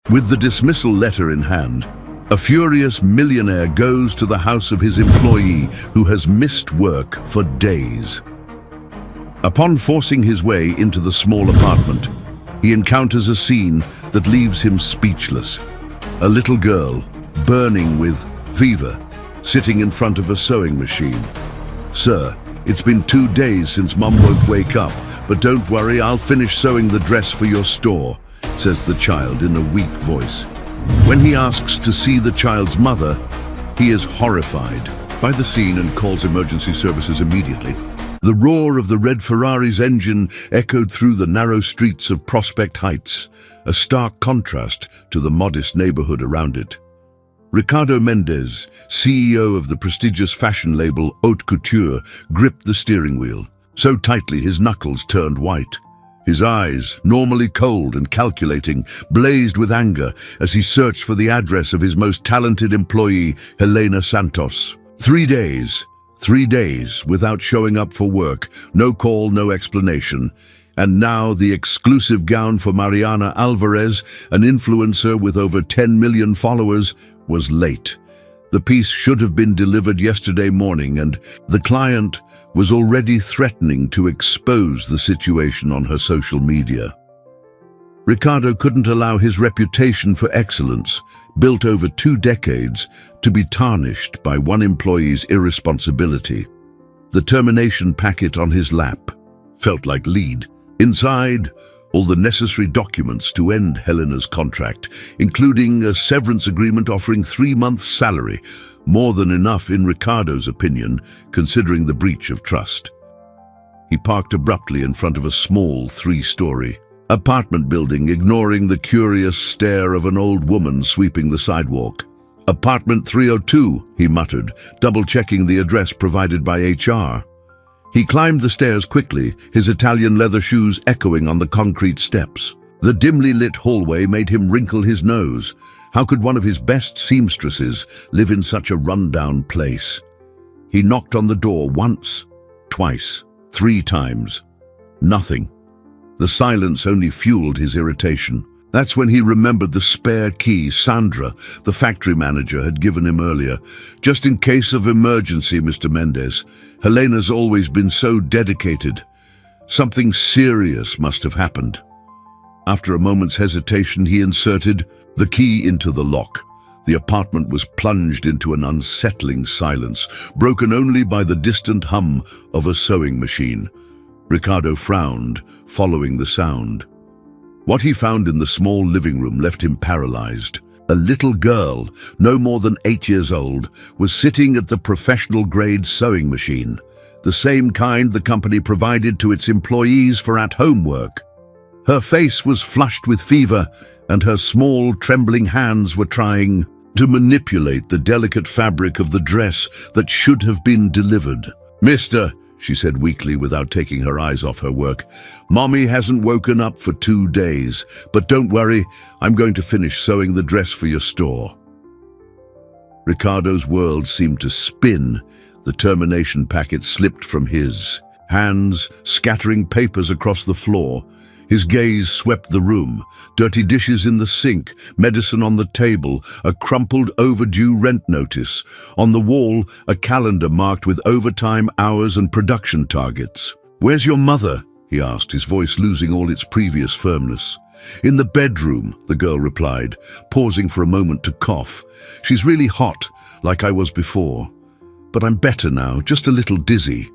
With the dismissal letter in hand, a furious millionaire goes to the house of his employee who has missed work for days. Upon forcing his way into the small apartment, he encounters a scene that leaves him speechless. A little girl, burning with fever, sitting in front of a sewing machine. "Sir, it's been 2 days since Mum won't wake up, but don't worry, I'll finish sewing the dress for your store," says the child in a weak voice. When he asks to see the child's mother, he is horrified by the scene and calls emergency services immediately. The roar of the red Ferrari's engine echoed through the narrow streets of Prospect Heights, a stark contrast to the modest neighborhood around it. Ricardo Mendez, CEO of the prestigious fashion label Haute Couture, gripped the steering wheel, so tightly his knuckles turned white. His eyes, normally cold and calculating, blazed with anger as he searched for the address of his most talented employee, Helena Santos. 3 days without showing up for work, no call, no explanation. And now the exclusive gown for Mariana Alvarez, an influencer with over 10 million followers, was late. The piece should have been delivered yesterday morning, and the client was already threatening to expose the situation on her social media. Ricardo couldn't allow his reputation for excellence, built over 2 decades, to be tarnished by one employee's irresponsibility. The termination packet on his lap felt like lead. Inside, all the necessary documents to end Helena's contract, including a severance agreement offering 3 months' salary, more than enough in Ricardo's opinion, considering the breach of trust. He parked abruptly in front of a small 3-story apartment building, ignoring the curious stare of an old woman sweeping the sidewalk. "Apartment 302, he muttered, double-checking the address provided by HR. He climbed the stairs quickly, his Italian leather shoes echoing on the concrete steps. The dimly lit hallway made him wrinkle his nose. How could one of his best seamstresses live in such a rundown place? He knocked on the door once, twice, 3 times. Nothing. The silence only fueled his irritation. That's when he remembered the spare key Sandra, the factory manager, had given him earlier. "Just in case of emergency, Mr. Mendez. Helena's always been so dedicated. Something serious must have happened." After a moment's hesitation, he inserted the key into the lock. The apartment was plunged into an unsettling silence, broken only by the distant hum of a sewing machine. Ricardo frowned, following the sound. What he found in the small living room left him paralyzed. A little girl, no more than 8 years old, was sitting at the professional-grade sewing machine, the same kind the company provided to its employees for at-home work. Her face was flushed with fever, and her small, trembling hands were trying to manipulate the delicate fabric of the dress that should have been delivered. "Mister," she said weakly without taking her eyes off her work, "Mommy hasn't woken up for 2 days, but don't worry, I'm going to finish sewing the dress for your store." Ricardo's world seemed to spin. The termination packet slipped from his hands, scattering papers across the floor. His gaze swept the room. Dirty dishes in the sink, medicine on the table, a crumpled overdue rent notice. On the wall, a calendar marked with overtime hours and production targets. "Where's your mother?" he asked, his voice losing all its previous firmness. "In the bedroom," the girl replied, pausing for a moment to cough. "She's really hot, like I was before. But I'm better now, just a little dizzy.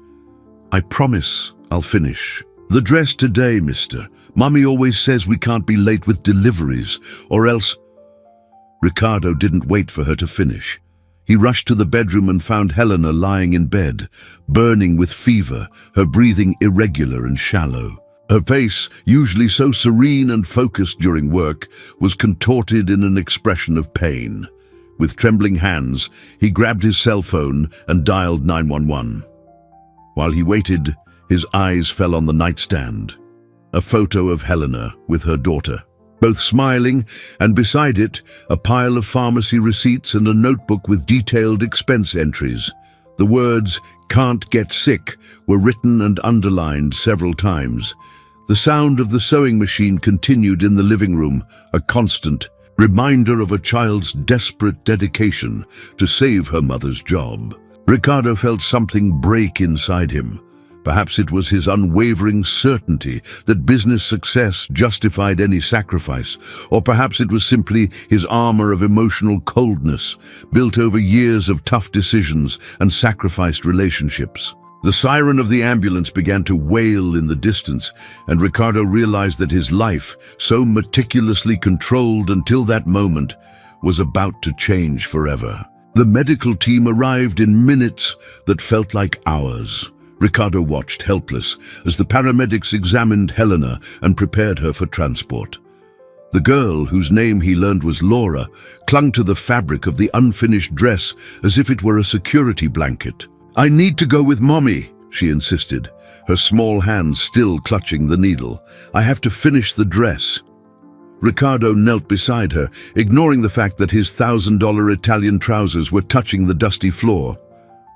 I promise I'll finish. The dress today, mister. Mummy always says we can't be late with deliveries, or else—" Ricardo didn't wait for her to finish. He rushed to the bedroom and found Helena lying in bed, burning with fever, her breathing irregular and shallow. Her face, usually so serene and focused during work, was contorted in an expression of pain. With trembling hands, he grabbed his cell phone and dialed 911. While he waited, his eyes fell on the nightstand. A photo of Helena with her daughter, both smiling, and beside it, a pile of pharmacy receipts and a notebook with detailed expense entries. The words, "Can't get sick," were written and underlined several times. The sound of the sewing machine continued in the living room, a constant. reminder of a child's desperate dedication to save her mother's job. Ricardo felt something break inside him. Perhaps it was his unwavering certainty that business success justified any sacrifice, or perhaps it was simply his armor of emotional coldness, built over years of tough decisions and sacrificed relationships. The siren of the ambulance began to wail in the distance, and Ricardo realized that his life, so meticulously controlled until that moment, was about to change forever. The medical team arrived in minutes that felt like hours. Ricardo watched helpless as the paramedics examined Helena and prepared her for transport. The girl, whose name he learned was Laura, clung to the fabric of the unfinished dress as if it were a security blanket. "I need to go with Mommy," she insisted, her small hands still clutching the needle. "I have to finish the dress." Ricardo knelt beside her, ignoring the fact that his $1,000 Italian trousers were touching the dusty floor.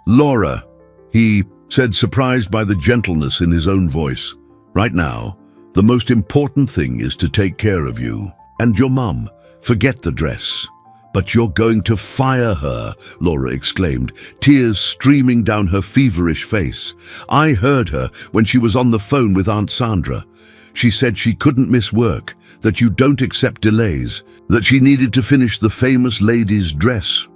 "Laura," he said, surprised by the gentleness in his own voice. "Right now, the most important thing is to take care of you and your mum. Forget the dress." "But you're going to fire her," Laura exclaimed, tears streaming down her feverish face. "I heard her when she was on the phone with Aunt Sandra. She said she couldn't miss work, that you don't accept delays, that she needed to finish the famous lady's dress."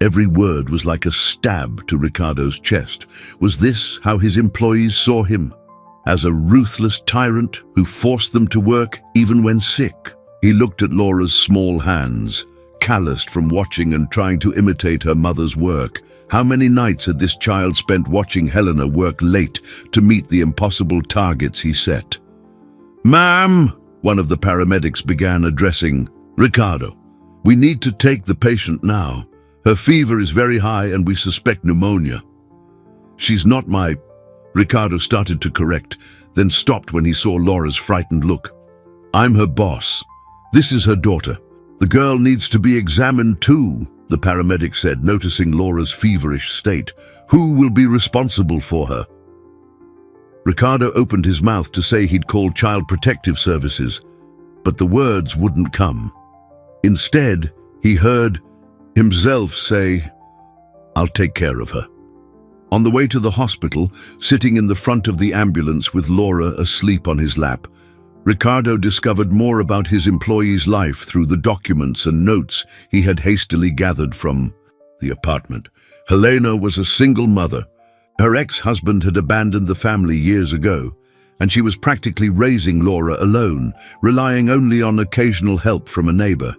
Every word was like a stab to Ricardo's chest. Was this how his employees saw him? As a ruthless tyrant who forced them to work even when sick? He looked at Laura's small hands, calloused from watching and trying to imitate her mother's work. How many nights had this child spent watching Helena work late to meet the impossible targets he set? "Ma'am," one of the paramedics began addressing Ricardo, "we need to take the patient now. Her fever is very high and we suspect pneumonia." "She's not my—" Ricardo started to correct, then stopped when he saw Laura's frightened look. "I'm her boss. This is her daughter. The girl needs to be examined too," the paramedic said, noticing Laura's feverish state. "Who will be responsible for her?" Ricardo opened his mouth to say he'd call Child Protective Services, but the words wouldn't come. Instead, he heard himself say, "I'll take care of her." On the way to the hospital, sitting in the front of the ambulance with Laura asleep on his lap, Ricardo discovered more about his employee's life through the documents and notes he had hastily gathered from the apartment. Helena was a single mother. Her ex-husband had abandoned the family years ago, and she was practically raising Laura alone, relying only on occasional help from a neighbor.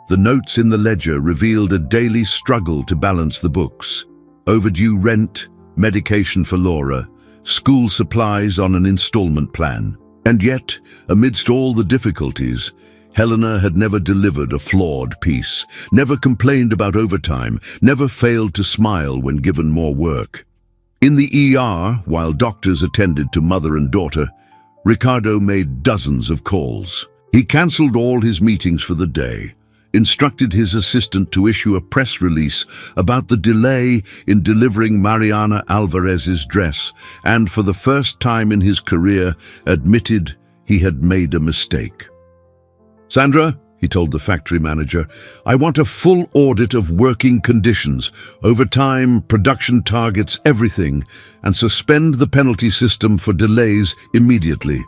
The notes in the ledger revealed a daily struggle to balance the books: overdue rent, medication for Laura, school supplies on an installment plan. And yet, amidst all the difficulties, Helena had never delivered a flawed piece, never complained about overtime, never failed to smile when given more work. In the ER, while doctors attended to mother and daughter, Ricardo made dozens of calls. He cancelled all his meetings for the day, instructed his assistant to issue a press release about the delay in delivering Mariana Alvarez's dress, and for the first time in his career admitted he had made a mistake. "Sandra," he told the factory manager, "I want a full audit of working conditions, overtime, production targets, everything, and suspend the penalty system for delays immediately."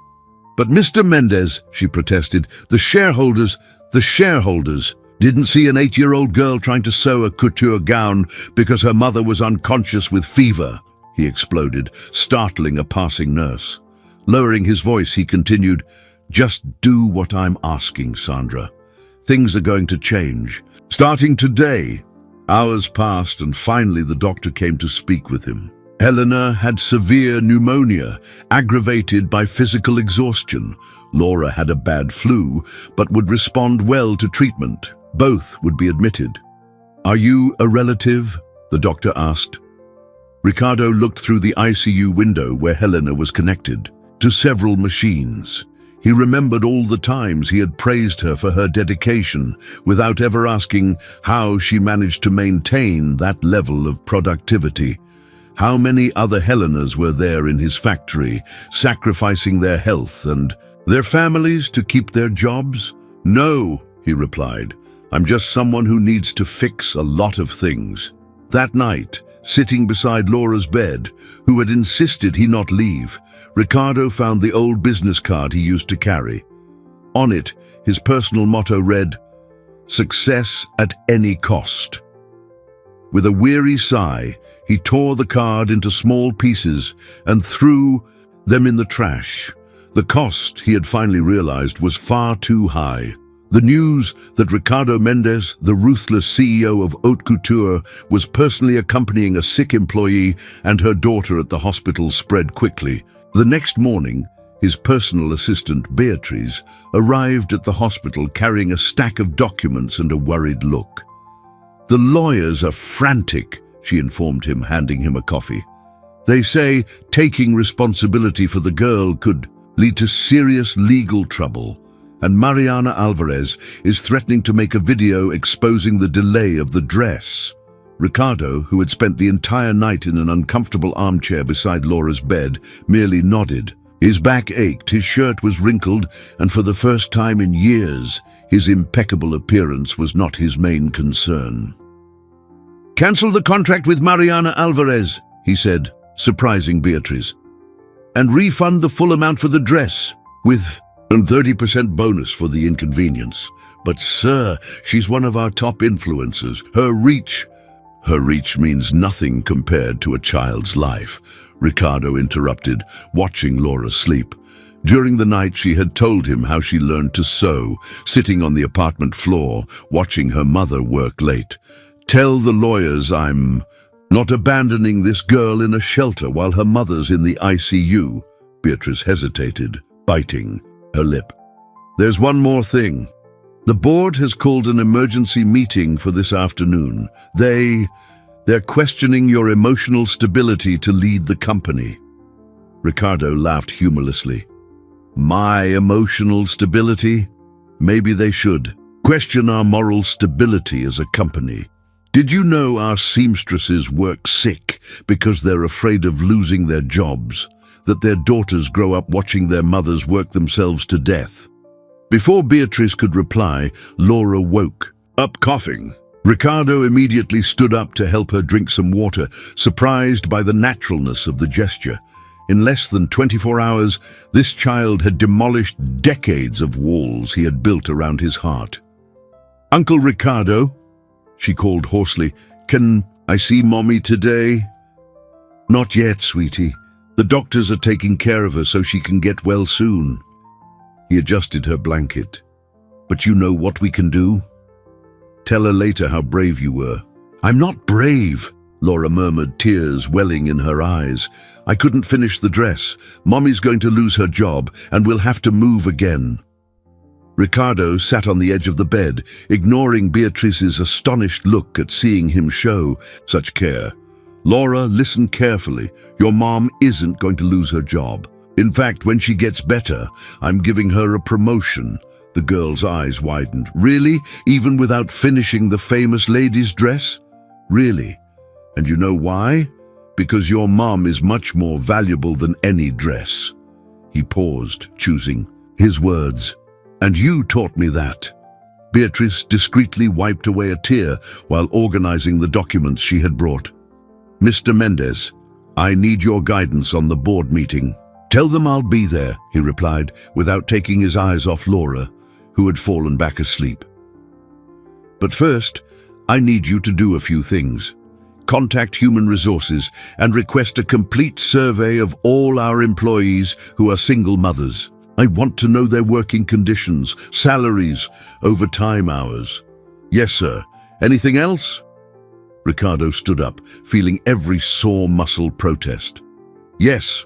"But Mr. Mendez," she protested, the shareholders didn't see an 8-year-old girl trying to sew a couture gown because her mother was unconscious with fever," he exploded, startling a passing nurse. Lowering his voice, he continued, "Just do what I'm asking, Sandra. Things are going to change. Starting today." Hours passed and finally the doctor came to speak with him. Helena had severe pneumonia, aggravated by physical exhaustion. Laura had a bad flu, but would respond well to treatment. Both would be admitted. "Are you a relative?" the doctor asked. Ricardo looked through the ICU window where Helena was connected to several machines. He remembered all the times he had praised her for her dedication, without ever asking how she managed to maintain that level of productivity. How many other Helenas were there in his factory, sacrificing their health and their families to keep their jobs? "No," he replied. "I'm just someone who needs to fix a lot of things." That night, sitting beside Laura's bed, who had insisted he not leave, Ricardo found the old business card he used to carry. On it, his personal motto read, "Success at any cost." With a weary sigh, he tore the card into small pieces and threw them in the trash. The cost, he had finally realized, was far too high. The news that Ricardo Mendez, the ruthless CEO of Haute Couture, was personally accompanying a sick employee and her daughter at the hospital spread quickly. The next morning, his personal assistant, Beatrice, arrived at the hospital carrying a stack of documents and a worried look. "The lawyers are frantic," she informed him, handing him a coffee. "They say taking responsibility for the girl could lead to serious legal trouble, and Mariana Alvarez is threatening to make a video exposing the delay of the dress." Ricardo, who had spent the entire night in an uncomfortable armchair beside Laura's bed, merely nodded. His back ached, his shirt was wrinkled, and for the first time in years, his impeccable appearance was not his main concern. "Cancel the contract with Mariana Alvarez," he said, surprising Beatrice, "and refund the full amount for the dress, with a 30% bonus for the inconvenience. But sir, she's one of our top influencers. Her reach means nothing compared to a child's life," Ricardo interrupted, watching Laura sleep. During the night, she had told him how she learned to sew, sitting on the apartment floor, watching her mother work late. "Tell the lawyers I'm not abandoning this girl in a shelter while her mother's in the ICU." Beatrice hesitated, biting her lip. "There's one more thing. The board has called an emergency meeting for this afternoon. They're questioning your emotional stability to lead the company." Ricardo laughed humorlessly. "My emotional stability? Maybe they should question our moral stability as a company. Did you know our seamstresses work sick because they're afraid of losing their jobs, that their daughters grow up watching their mothers work themselves to death?" Before Beatrice could reply, Laura woke up coughing. Ricardo immediately stood up to help her drink some water, surprised by the naturalness of the gesture. In less than 24 hours, this child had demolished decades of walls he had built around his heart. "Uncle Ricardo," she called hoarsely, "can I see Mommy today?" "Not yet, sweetie. The doctors are taking care of her so she can get well soon." He adjusted her blanket. "But you know what we can do? Tell her later how brave you were." "I'm not brave," Laura murmured, tears welling in her eyes. "I couldn't finish the dress. Mommy's going to lose her job, and we'll have to move again." Ricardo sat on the edge of the bed, ignoring Beatrice's astonished look at seeing him show such care. "Laura, listen carefully. Your mom isn't going to lose her job. In fact, when she gets better, I'm giving her a promotion." The girl's eyes widened. "Really? Even without finishing the famous lady's dress?" "Really. And you know why? Because your mom is much more valuable than any dress." He paused, choosing his words. "And you taught me that." Beatrice discreetly wiped away a tear while organizing the documents she had brought. "Mr. Mendez, I need your guidance on the board meeting." "Tell them I'll be there," he replied, without taking his eyes off Laura, who had fallen back asleep. "But first, I need you to do a few things. Contact Human Resources and request a complete survey of all our employees who are single mothers. I want to know their working conditions, salaries, overtime hours." "Yes, sir. Anything else?" Ricardo stood up, feeling every sore muscle protest. "Yes.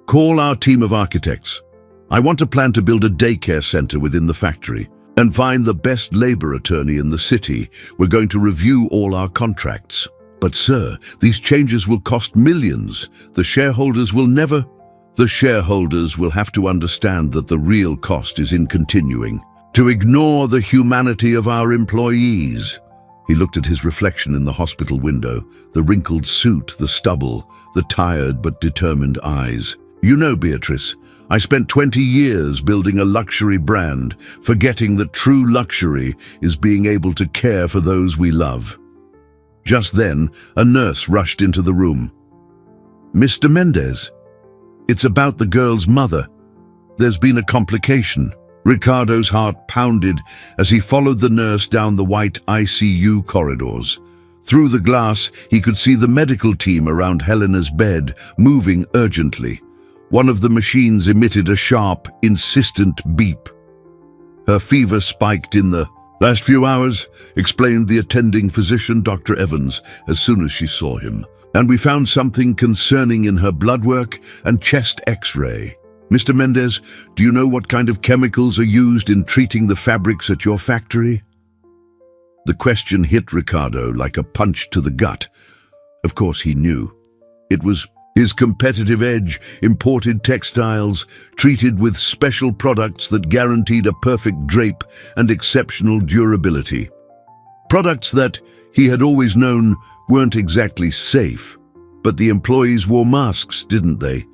Call our team of architects. I want to plan to build a daycare center within the factory and find the best labor attorney in the city. We're going to review all our contracts." "But sir, these changes will cost millions. The shareholders will have to understand that the real cost is in continuing to ignore the humanity of our employees." He looked at his reflection in the hospital window, the wrinkled suit, the stubble, the tired but determined eyes. "You know, Beatrice, I spent 20 years building a luxury brand, forgetting that true luxury is being able to care for those we love. Just then, a nurse rushed into the room. "Mr. Mendez, it's about the girl's mother. There's been a complication." Ricardo's heart pounded as he followed the nurse down the white ICU corridors. Through the glass, he could see the medical team around Helena's bed, moving urgently. One of the machines emitted a sharp, insistent beep. "Her fever spiked in the last few hours," explained the attending physician, Dr. Evans, as soon as she saw him. "And we found something concerning in her blood work and chest X-ray. Mr. Mendez, do you know what kind of chemicals are used in treating the fabrics at your factory?" The question hit Ricardo like a punch to the gut. Of course he knew. It was his competitive edge, imported textiles, treated with special products that guaranteed a perfect drape and exceptional durability. Products that, he had always known, weren't exactly safe. But the employees wore masks, didn't they?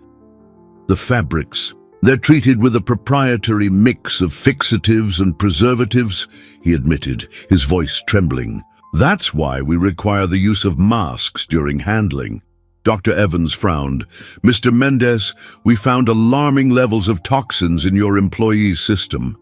The fabrics. They're treated with a proprietary mix of fixatives and preservatives, he admitted, his voice trembling. "That's why we require the use of masks during handling." Dr. Evans frowned. "Mr. Mendez, we found alarming levels of toxins in your employees' system.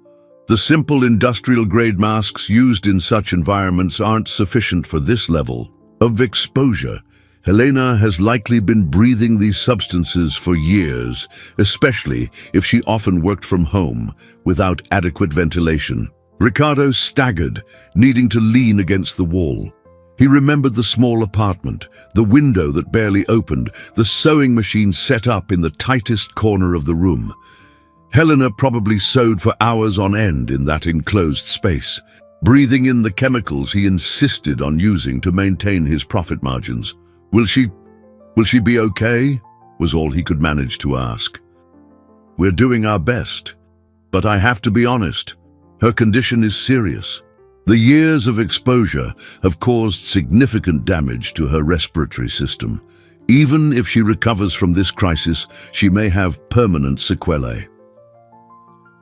The simple industrial-grade masks used in such environments aren't sufficient for this level of exposure. Helena has likely been breathing these substances for years, especially if she often worked from home without adequate ventilation." Ricardo staggered, needing to lean against the wall. He remembered the small apartment, the window that barely opened, the sewing machine set up in the tightest corner of the room. Helena probably sewed for hours on end in that enclosed space, breathing in the chemicals he insisted on using to maintain his profit margins. Will she be okay?" was all he could manage to ask. "We're doing our best, but I have to be honest, her condition is serious. The years of exposure have caused significant damage to her respiratory system. Even if she recovers from this crisis, she may have permanent sequelae."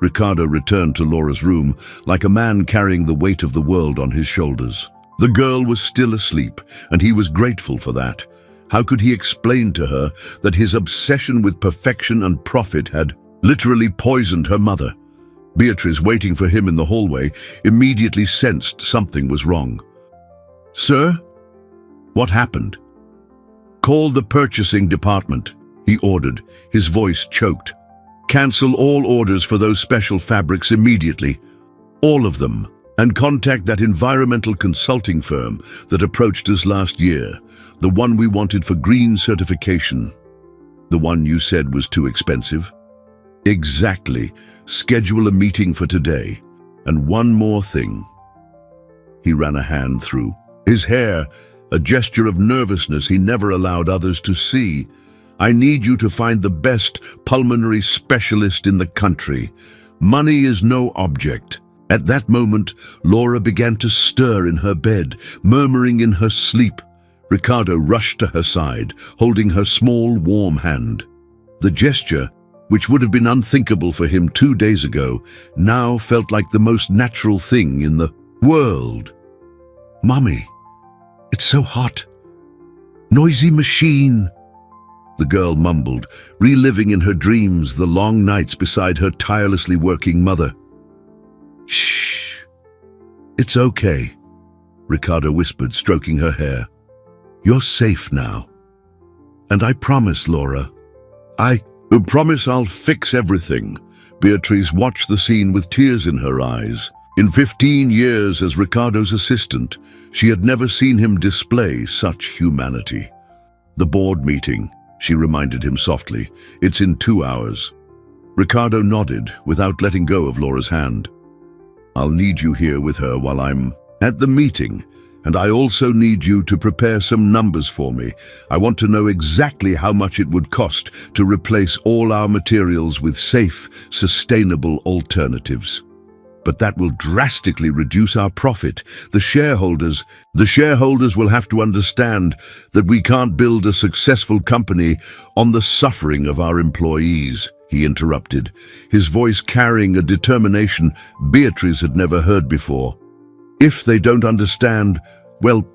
Ricardo returned to Laura's room like a man carrying the weight of the world on his shoulders. The girl was still asleep, and he was grateful for that. How could he explain to her that his obsession with perfection and profit had literally poisoned her mother? Beatrice, waiting for him in the hallway, immediately sensed something was wrong. "Sir? What happened?" "Call the purchasing department," he ordered, his voice choked. "Cancel all orders for those special fabrics immediately. All of them. And contact that environmental consulting firm that approached us last year, the one we wanted for green certification. The one you said was too expensive." "Exactly. Schedule a meeting for today. And one more thing." He ran a hand through his hair, a gesture of nervousness he never allowed others to see. "I need you to find the best pulmonary specialist in the country. Money is no object." At that moment, Laura began to stir in her bed, murmuring in her sleep. Ricardo rushed to her side, holding her small, warm hand. The gesture, which would have been unthinkable for him 2 days ago, now felt like the most natural thing in the world. "Mommy, it's so hot. Noisy machine," the girl mumbled, reliving in her dreams the long nights beside her tirelessly working mother. "Shh. It's okay," Ricardo whispered, stroking her hair. "You're safe now. And I promise, Laura, I promise I'll fix everything." Beatrice watched the scene with tears in her eyes. In 15 years as Ricardo's assistant, she had never seen him display such humanity. "The board meeting," she reminded him softly. "It's in 2 hours." Ricardo nodded without letting go of Laura's hand. "I'll need you here with her while I'm at the meeting, and I also need you to prepare some numbers for me. I want to know exactly how much it would cost to replace all our materials with safe, sustainable alternatives. But that will drastically reduce our profit. The shareholders will have to understand that we can't build a successful company on the suffering of our employees," he interrupted, his voice carrying a determination Beatrice had never heard before. If they don't understand, well,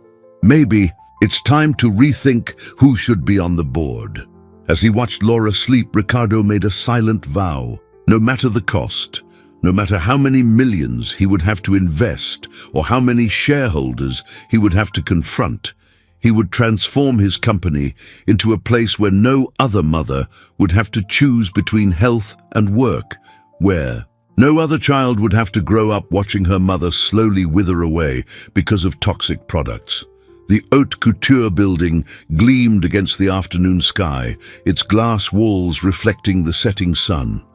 maybe it's time to rethink who should be on the board. As he watched Laura sleep, Ricardo made a silent vow. No matter the cost, no matter how many millions he would have to invest or how many shareholders he would have to confront, he would transform his company into a place where no other mother would have to choose between health and work, where no other child would have to grow up watching her mother slowly wither away because of toxic products. The haute couture building gleamed against the afternoon sky, its glass walls reflecting the setting sun.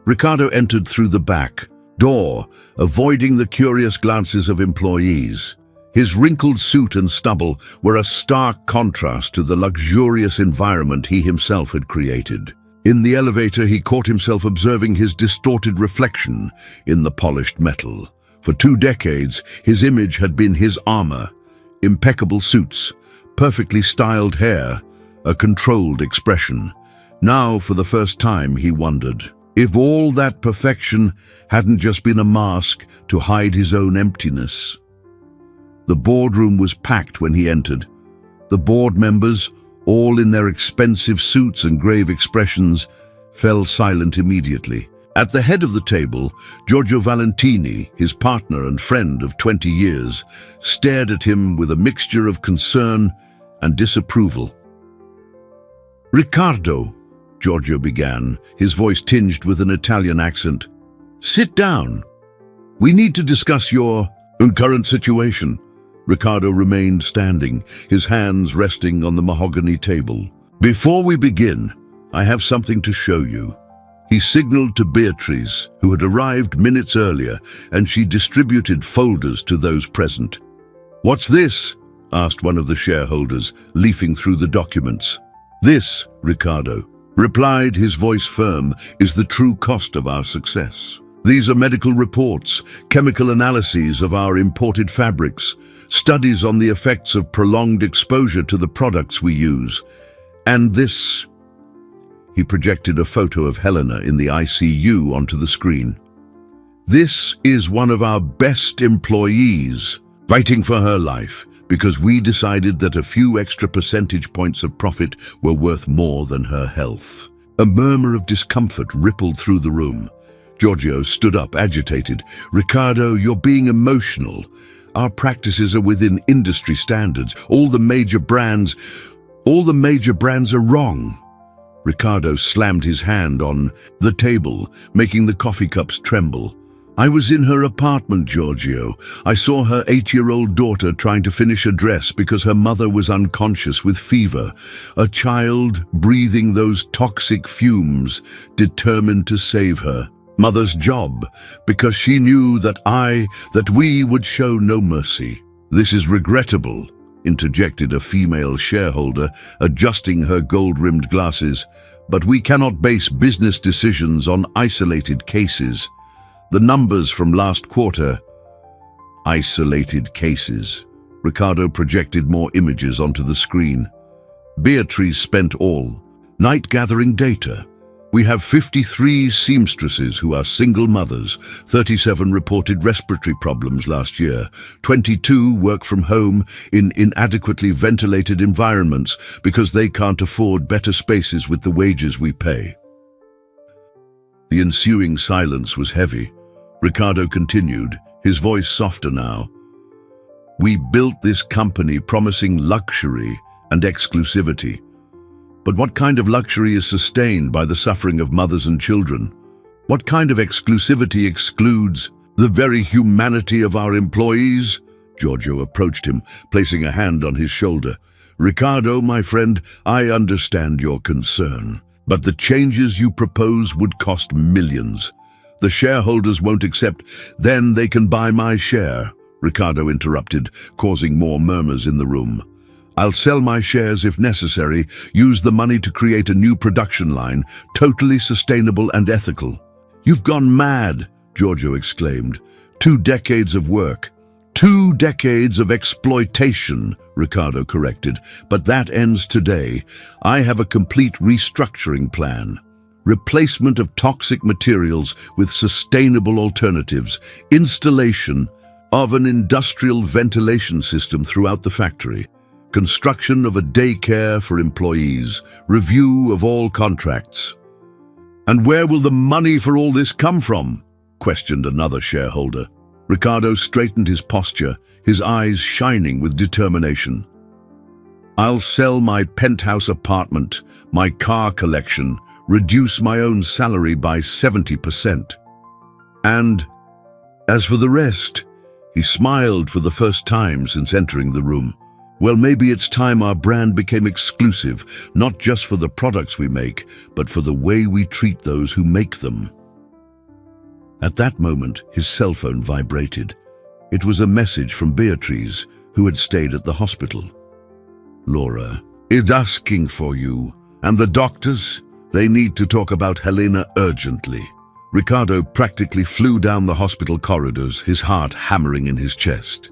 Ricardo entered through the back door, avoiding the curious glances of employees. His wrinkled suit and stubble were a stark contrast to the luxurious environment he himself had created. In the elevator, he caught himself observing his distorted reflection in the polished metal. For 2 decades, his image had been his armor: impeccable suits, perfectly styled hair, a controlled expression. Now, for the first time, he wondered if all that perfection hadn't just been a mask to hide his own emptiness. The boardroom was packed when he entered. The board members, all in their expensive suits and grave expressions, fell silent immediately. At the head of the table, Giorgio Valentini, his partner and friend of 20 years, stared at him with a mixture of concern and disapproval. "Ricardo," Giorgio began, his voice tinged with an Italian accent, "sit down. We need to discuss your current situation." Ricardo remained standing, his hands resting on the mahogany table. "Before we begin, I have something to show you." He signaled to Beatrice, who had arrived minutes earlier, and she distributed folders to those present. "What's this?" asked one of the shareholders, leafing through the documents. "This," Ricardo replied, his voice firm, "is the true cost of our success. These are medical reports, chemical analyses of our imported fabrics, studies on the effects of prolonged exposure to the products we use. And this..." He projected a photo of Helena in the ICU onto the screen. "This is one of our best employees, fighting for her life, because we decided that a few extra percentage points of profit were worth more than her health." A murmur of discomfort rippled through the room. Giorgio stood up, agitated. "Ricardo, you're being emotional. Our practices are within industry standards. All the major brands are wrong." Ricardo slammed his hand on the table, making the coffee cups tremble. "I was in her apartment, Giorgio. I saw her 8-year-old daughter trying to finish a dress because her mother was unconscious with fever. A child breathing those toxic fumes, determined to save her. Mother's job, because she knew that we would show no mercy." "This is regrettable," interjected a female shareholder, adjusting her gold-rimmed glasses, "but we cannot base business decisions on isolated cases. The numbers from last quarter..." Isolated cases. Ricardo projected more images onto the screen. "Beatrice spent all night gathering data. We have 53 seamstresses who are single mothers, 37 reported respiratory problems last year, 22 work from home in inadequately ventilated environments because they can't afford better spaces with the wages we pay." The ensuing silence was heavy. Ricardo continued, his voice softer now. "We built this company promising luxury and exclusivity. But what kind of luxury is sustained by the suffering of mothers and children? What kind of exclusivity excludes the very humanity of our employees?" Giorgio approached him, placing a hand on his shoulder. "Ricardo, my friend, I understand your concern, but the changes you propose would cost millions. The shareholders won't accept. Then they can buy my share," Ricardo interrupted, causing more murmurs in the room. "I'll sell my shares if necessary, use the money to create a new production line, totally sustainable and ethical." "You've gone mad," Giorgio exclaimed. 2 decades of work. 2 decades of exploitation," Ricardo corrected. "But that ends today. I have a complete restructuring plan." replacement of toxic materials with sustainable alternatives, installation of an industrial ventilation system throughout the factory, construction of a daycare for employees, review of all contracts. "And where will the money for all this come from?" questioned another shareholder. Ricardo straightened his posture, his eyes shining with determination. "I'll sell my penthouse apartment, my car collection, reduce my own salary by 70%. And as for the rest," he smiled for the first time since entering the room. "Well, maybe it's time our brand became exclusive, not just for the products we make, but for the way we treat those who make them." At that moment, his cell phone vibrated. It was a message from Beatrice, who had stayed at the hospital. "Laura is asking for you, and the doctors, they need to talk about Helena urgently." Ricardo practically flew down the hospital corridors, his heart hammering in his chest.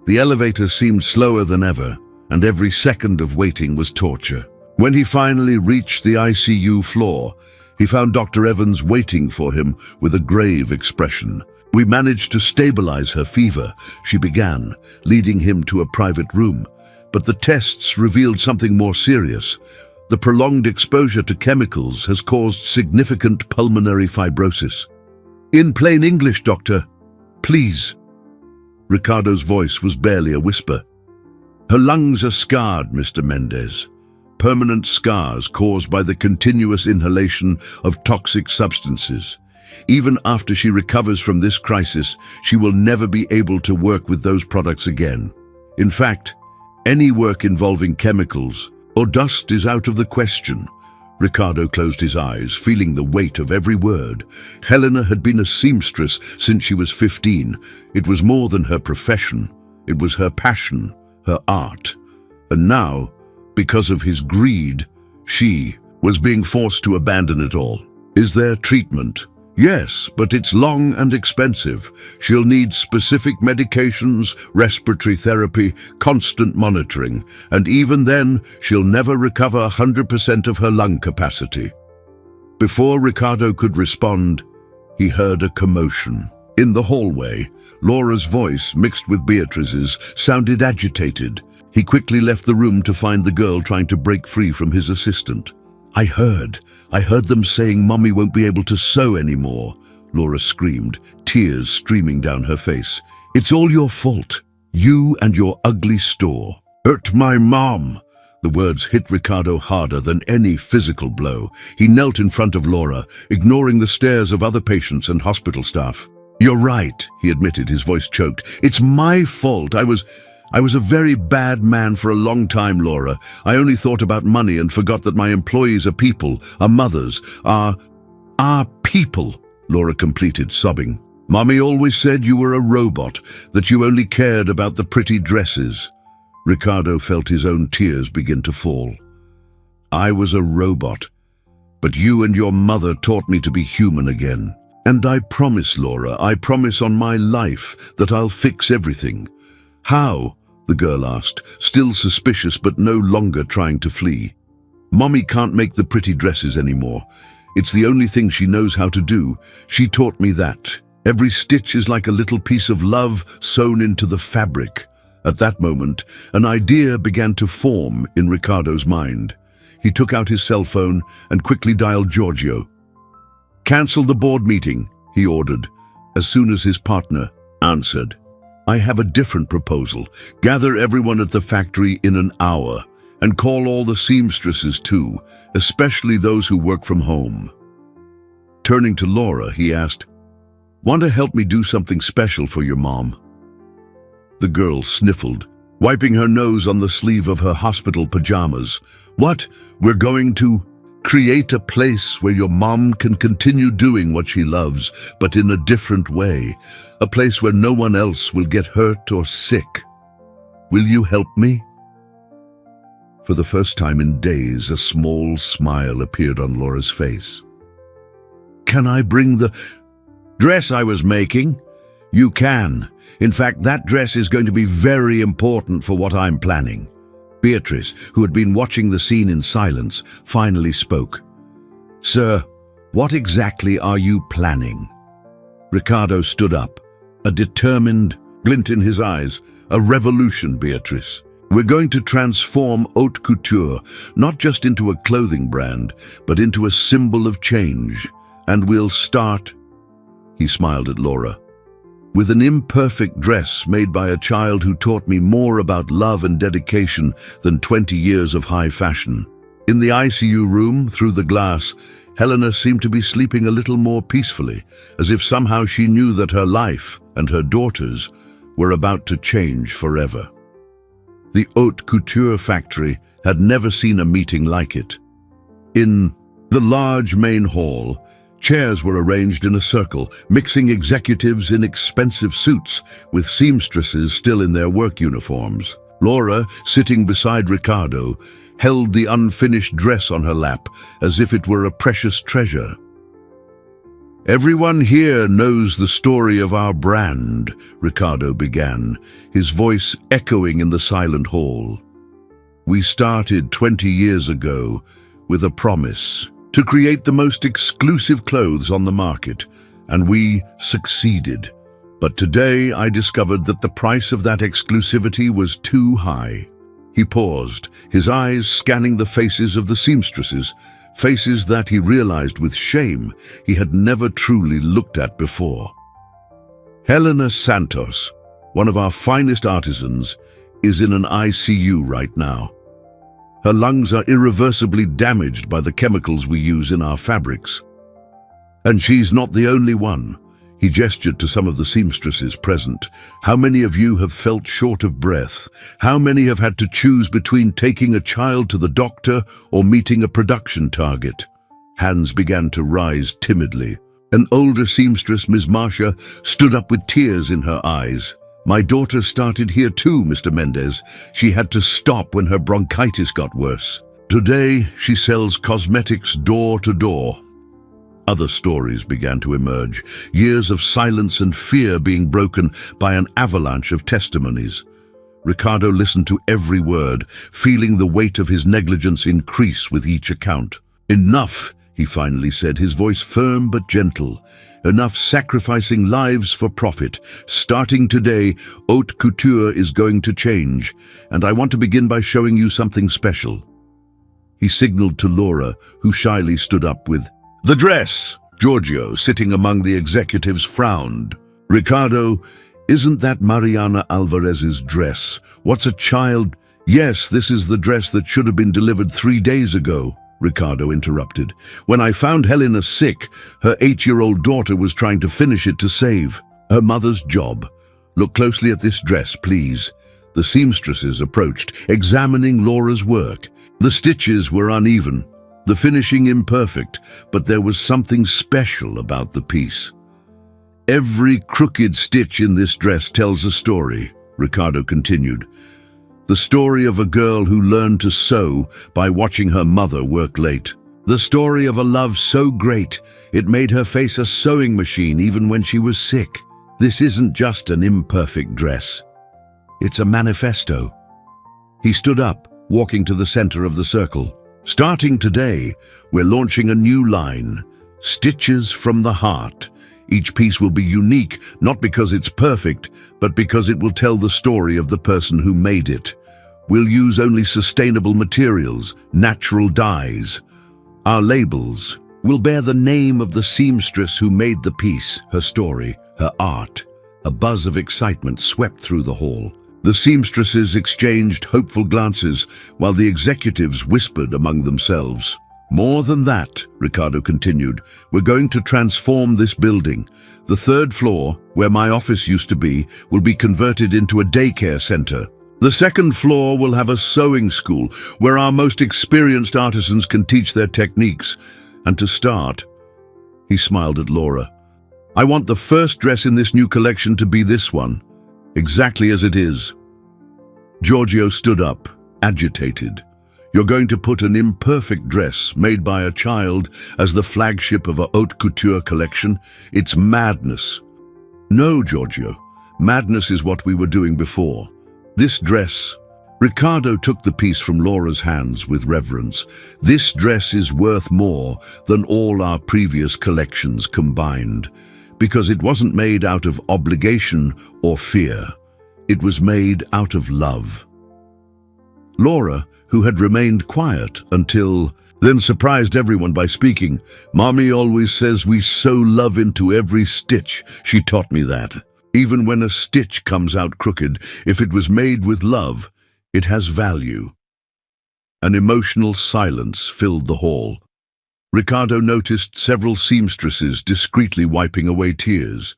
The elevator seemed slower than ever, and every second of waiting was torture. When he finally reached the ICU floor, he found Dr. Evans waiting for him with a grave expression. "We managed to stabilize her fever," she began, leading him to a private room. "But the tests revealed something more serious. The prolonged exposure to chemicals has caused significant pulmonary fibrosis." "In plain English, doctor, please." Ricardo's voice was barely a whisper. "Her lungs are scarred, Mr. Mendez. Permanent scars caused by the continuous inhalation of toxic substances. Even after she recovers from this crisis, she will never be able to work with those products again. In fact, any work involving chemicals or dust is out of the question." Ricardo closed his eyes, feeling the weight of every word. Helena had been a seamstress since she was 15. It was more than her profession. It was her passion, her art. And now, because of his greed, she was being forced to abandon it all. "Is there treatment?" "Yes, but it's long and expensive. She'll need specific medications, respiratory therapy, constant monitoring, and even then, she'll never recover 100% of her lung capacity." Before Ricardo could respond, he heard a commotion. In the hallway, Laura's voice, mixed with Beatrice's, sounded agitated. He quickly left the room to find the girl trying to break free from his assistant. I heard them saying Mommy won't be able to sew anymore," Laura screamed, tears streaming down her face. "It's all your fault. You and your ugly store." "Hurt my mom." The words hit Ricardo harder than any physical blow. He knelt in front of Laura, ignoring the stares of other patients and hospital staff. "You're right," he admitted, his voice choked. "It's my fault. I was a very bad man for a long time, Laura. I only thought about money and forgot that my employees are people, are mothers, are people," Laura completed, sobbing. "Mommy always said you were a robot, that you only cared about the pretty dresses." Ricardo felt his own tears begin to fall. "I was a robot, but you and your mother taught me to be human again. And I promise, Laura, I promise on my life that I'll fix everything." "How?" the girl asked, still suspicious but no longer trying to flee. "Mommy can't make the pretty dresses anymore. It's the only thing she knows how to do. She taught me that. Every stitch is like a little piece of love sewn into the fabric." At that moment, an idea began to form in Ricardo's mind. He took out his cell phone and quickly dialed Giorgio. "Cancel the board meeting," he ordered, as soon as his partner answered. "I have a different proposal. Gather everyone at the factory in an hour, and call all the seamstresses too, especially those who work from home." Turning to Laura, he asked, "Want to help me do something special for your mom?" The girl sniffled, wiping her nose on the sleeve of her hospital pajamas. "What? We're going to create a place where your mom can continue doing what she loves, but in a different way. A place where no one else will get hurt or sick. Will you help me?" For the first time in days, a small smile appeared on Laura's face. "Can I bring the dress I was making?" "You can. In fact, that dress is going to be very important for what I'm planning." Beatrice, who had been watching the scene in silence, finally spoke. "Sir, What exactly are you planning? Ricardo stood up, a determined glint in his eyes. A revolution, Beatrice. We're going to transform haute couture, not just into a clothing brand, but into a symbol of change. And we'll start, he smiled at Laura, with an imperfect dress made by a child who taught me more about love and dedication than 20 years of high fashion. In the ICU room, through the glass, Helena seemed to be sleeping a little more peacefully, as if somehow she knew that her life and her daughter's were about to change forever. The haute couture factory had never seen a meeting like it. In the large main hall, chairs were arranged in a circle, mixing executives in expensive suits with seamstresses still in their work uniforms. Laura, sitting beside Ricardo, held the unfinished dress on her lap as if it were a precious treasure. Everyone here knows the story of our brand, Ricardo began, his voice echoing in the silent hall. We started 20 years ago with a promise to create the most exclusive clothes on the market, and we succeeded. But today I discovered that the price of that exclusivity was too high. He paused, his eyes scanning the faces of the seamstresses, faces that he realized with shame he had never truly looked at before. Helena Santos, one of our finest artisans, is in an ICU right now. Her lungs are irreversibly damaged by the chemicals we use in our fabrics. And she's not the only one. He gestured to some of the seamstresses present. How many of you have felt short of breath? How many have had to choose between taking a child to the doctor or meeting a production target? Hands began to rise timidly. An older seamstress, Ms. Marcia, stood up with tears in her eyes. My daughter started here too, Mr. Mendez. She had to stop when her bronchitis got worse. Today, she sells cosmetics door to door. Other stories began to emerge, years of silence and fear being broken by an avalanche of testimonies. Ricardo listened to every word, feeling the weight of his negligence increase with each account. Enough, he finally said, his voice firm but gentle. Enough sacrificing lives for profit. Starting today, haute couture is going to change, and I want to begin by showing you something special. He signaled to Laura, who shyly stood up with the dress. Giorgio, sitting among the executives, frowned. Ricardo, isn't that Mariana Alvarez's dress? What's a child? Yes, this is the dress that should have been delivered 3 days ago, Ricardo interrupted. When I found Helena sick, her 8-year-old daughter was trying to finish it to save her mother's job. Look closely at this dress, please. The seamstresses approached, examining Laura's work. The stitches were uneven, the finishing imperfect, but there was something special about the piece. Every crooked stitch in this dress tells a story, Ricardo continued. The story of a girl who learned to sew by watching her mother work late. The story of a love so great, it made her face a sewing machine even when she was sick. This isn't just an imperfect dress. It's a manifesto. He stood up, walking to the center of the circle. Starting today, we're launching a new line, Stitches from the Heart. Each piece will be unique, not because it's perfect, but because it will tell the story of the person who made it. We'll use only sustainable materials, natural dyes. Our labels will bear the name of the seamstress who made the piece, her story, her art. A buzz of excitement swept through the hall. The seamstresses exchanged hopeful glances while the executives whispered among themselves. More than that, Ricardo continued, we're going to transform this building. The 3rd floor, where my office used to be, will be converted into a daycare center. The 2nd floor will have a sewing school where our most experienced artisans can teach their techniques. And to start, he smiled at Laura, I want the first dress in this new collection to be this one, exactly as it is. Giorgio stood up, agitated. You're going to put an imperfect dress made by a child as the flagship of a haute couture collection? It's madness. No, Giorgio. Madness is what we were doing before. This dress, Ricardo took the piece from Laura's hands with reverence. This dress is worth more than all our previous collections combined, because it wasn't made out of obligation or fear. It was made out of love. Laura, who had remained quiet until then, surprised everyone by speaking. "Mommy always says we sew love into every stitch. She taught me that. Even when a stitch comes out crooked, if it was made with love, it has value." An emotional silence filled the hall. Ricardo noticed several seamstresses discreetly wiping away tears.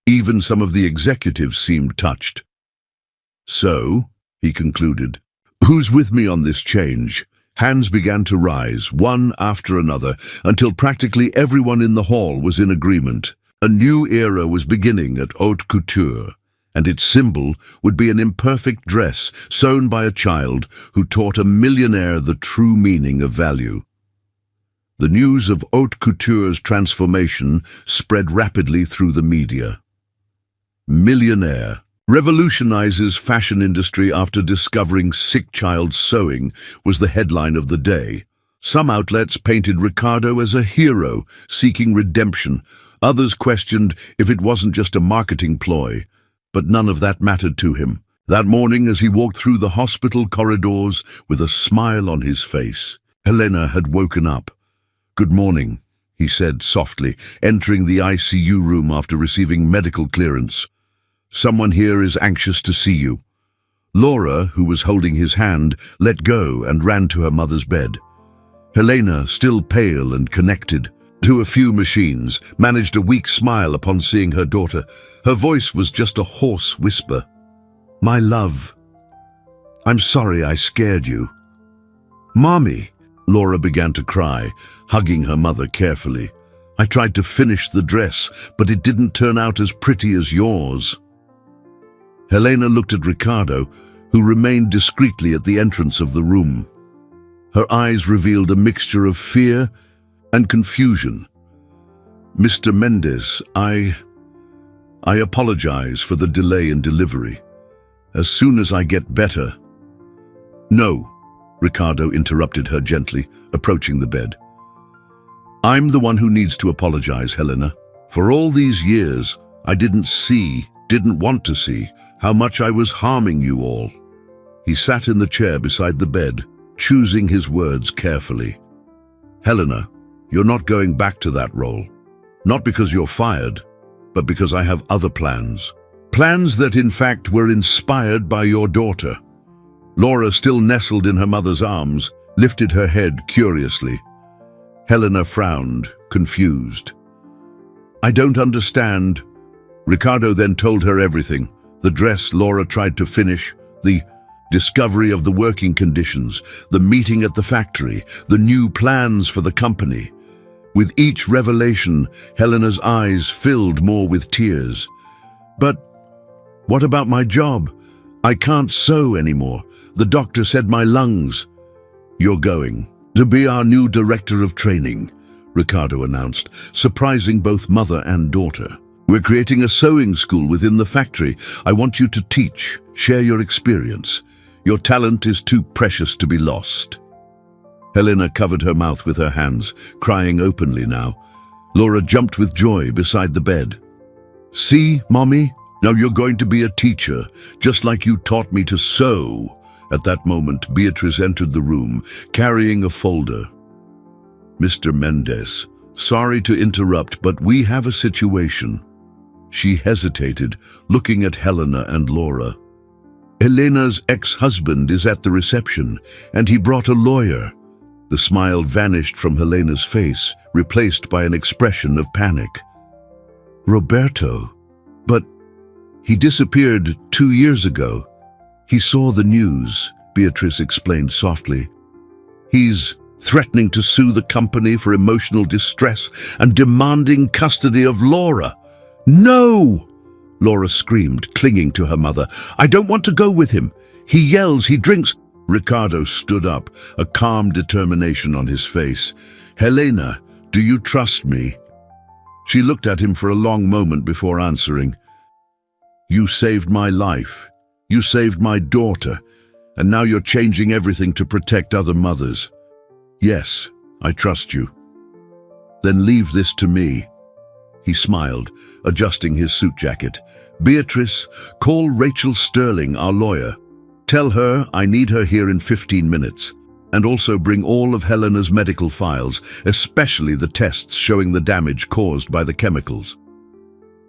Even some of the executives seemed touched. "So," he concluded, "who's with me on this change?" Hands began to rise, one after another, until practically everyone in the hall was in agreement. A new era was beginning at haute couture, and its symbol would be an imperfect dress sewn by a child who taught a millionaire the true meaning of value. The news of haute couture's transformation spread rapidly through the media. Millionaire revolutionizes fashion industry after discovering sick child sewing was the headline of the day. Some outlets painted Ricardo as a hero seeking redemption. Others questioned if it wasn't just a marketing ploy, but none of that mattered to him. That morning, as he walked through the hospital corridors with a smile on his face, Helena had woken up. "Good morning," he said softly, entering the ICU room after receiving medical clearance. "Someone here is anxious to see you." Laura, who was holding his hand, let go and ran to her mother's bed. Helena, still pale and connected to a few machines, managed a weak smile upon seeing her daughter. Her voice was just a hoarse whisper. "My love, I'm sorry I scared you." "Mommy," Laura began to cry, hugging her mother carefully. "I tried to finish the dress, but it didn't turn out as pretty as yours." Helena looked at Ricardo, who remained discreetly at the entrance of the room. Her eyes revealed a mixture of fear and confusion. "Mr. Mendez, I apologize for the delay in delivery. As soon as I get better—" "No," Ricardo interrupted her gently, approaching the bed. "I'm the one who needs to apologize, Helena. For all these years, I didn't want to see, how much I was harming you all." He sat in the chair beside the bed, choosing his words carefully. "Helena, you're not going back to that role. Not because you're fired, but because I have other plans. Plans that in fact were inspired by your daughter." Laura, still nestled in her mother's arms, lifted her head curiously. Helena frowned, confused. "I don't understand." Ricardo then told her everything. The dress Laura tried to finish, the discovery of the working conditions, the meeting at the factory, the new plans for the company. With each revelation, Helena's eyes filled more with tears. "But what about my job? I can't sew anymore. The doctor said my lungs—" "You're going to be our new director of training," Ricardo announced, surprising both mother and daughter. "We're creating a sewing school within the factory. I want you to teach, share your experience. Your talent is too precious to be lost." Helena covered her mouth with her hands, crying openly now. Laura jumped with joy beside the bed. "See, Mommy? Now you're going to be a teacher, just like you taught me to sew." At that moment, Beatrice entered the room, carrying a folder. "Mr. Mendez, sorry to interrupt, but we have a situation." She hesitated, looking at Helena and Laura. "Elena's ex-husband is at the reception, and he brought a lawyer." The smile vanished from Helena's face, replaced by an expression of panic. "Roberto? But he disappeared 2 years ago." "He saw the news," Beatrice explained softly. "He's threatening to sue the company for emotional distress and demanding custody of Laura." "No!" Laura screamed, clinging to her mother. "I don't want to go with him. He yells, he drinks." Ricardo stood up, a calm determination on his face. "Helena, do you trust me?" She looked at him for a long moment before answering. "You saved my life. You saved my daughter. And now you're changing everything to protect other mothers. Yes, I trust you. Then leave this to me. He smiled, adjusting his suit jacket. Beatrice, call Rachel Sterling, our lawyer. Tell her I need her here in 15 minutes. And also bring all of Helena's medical files, especially the tests showing the damage caused by the chemicals.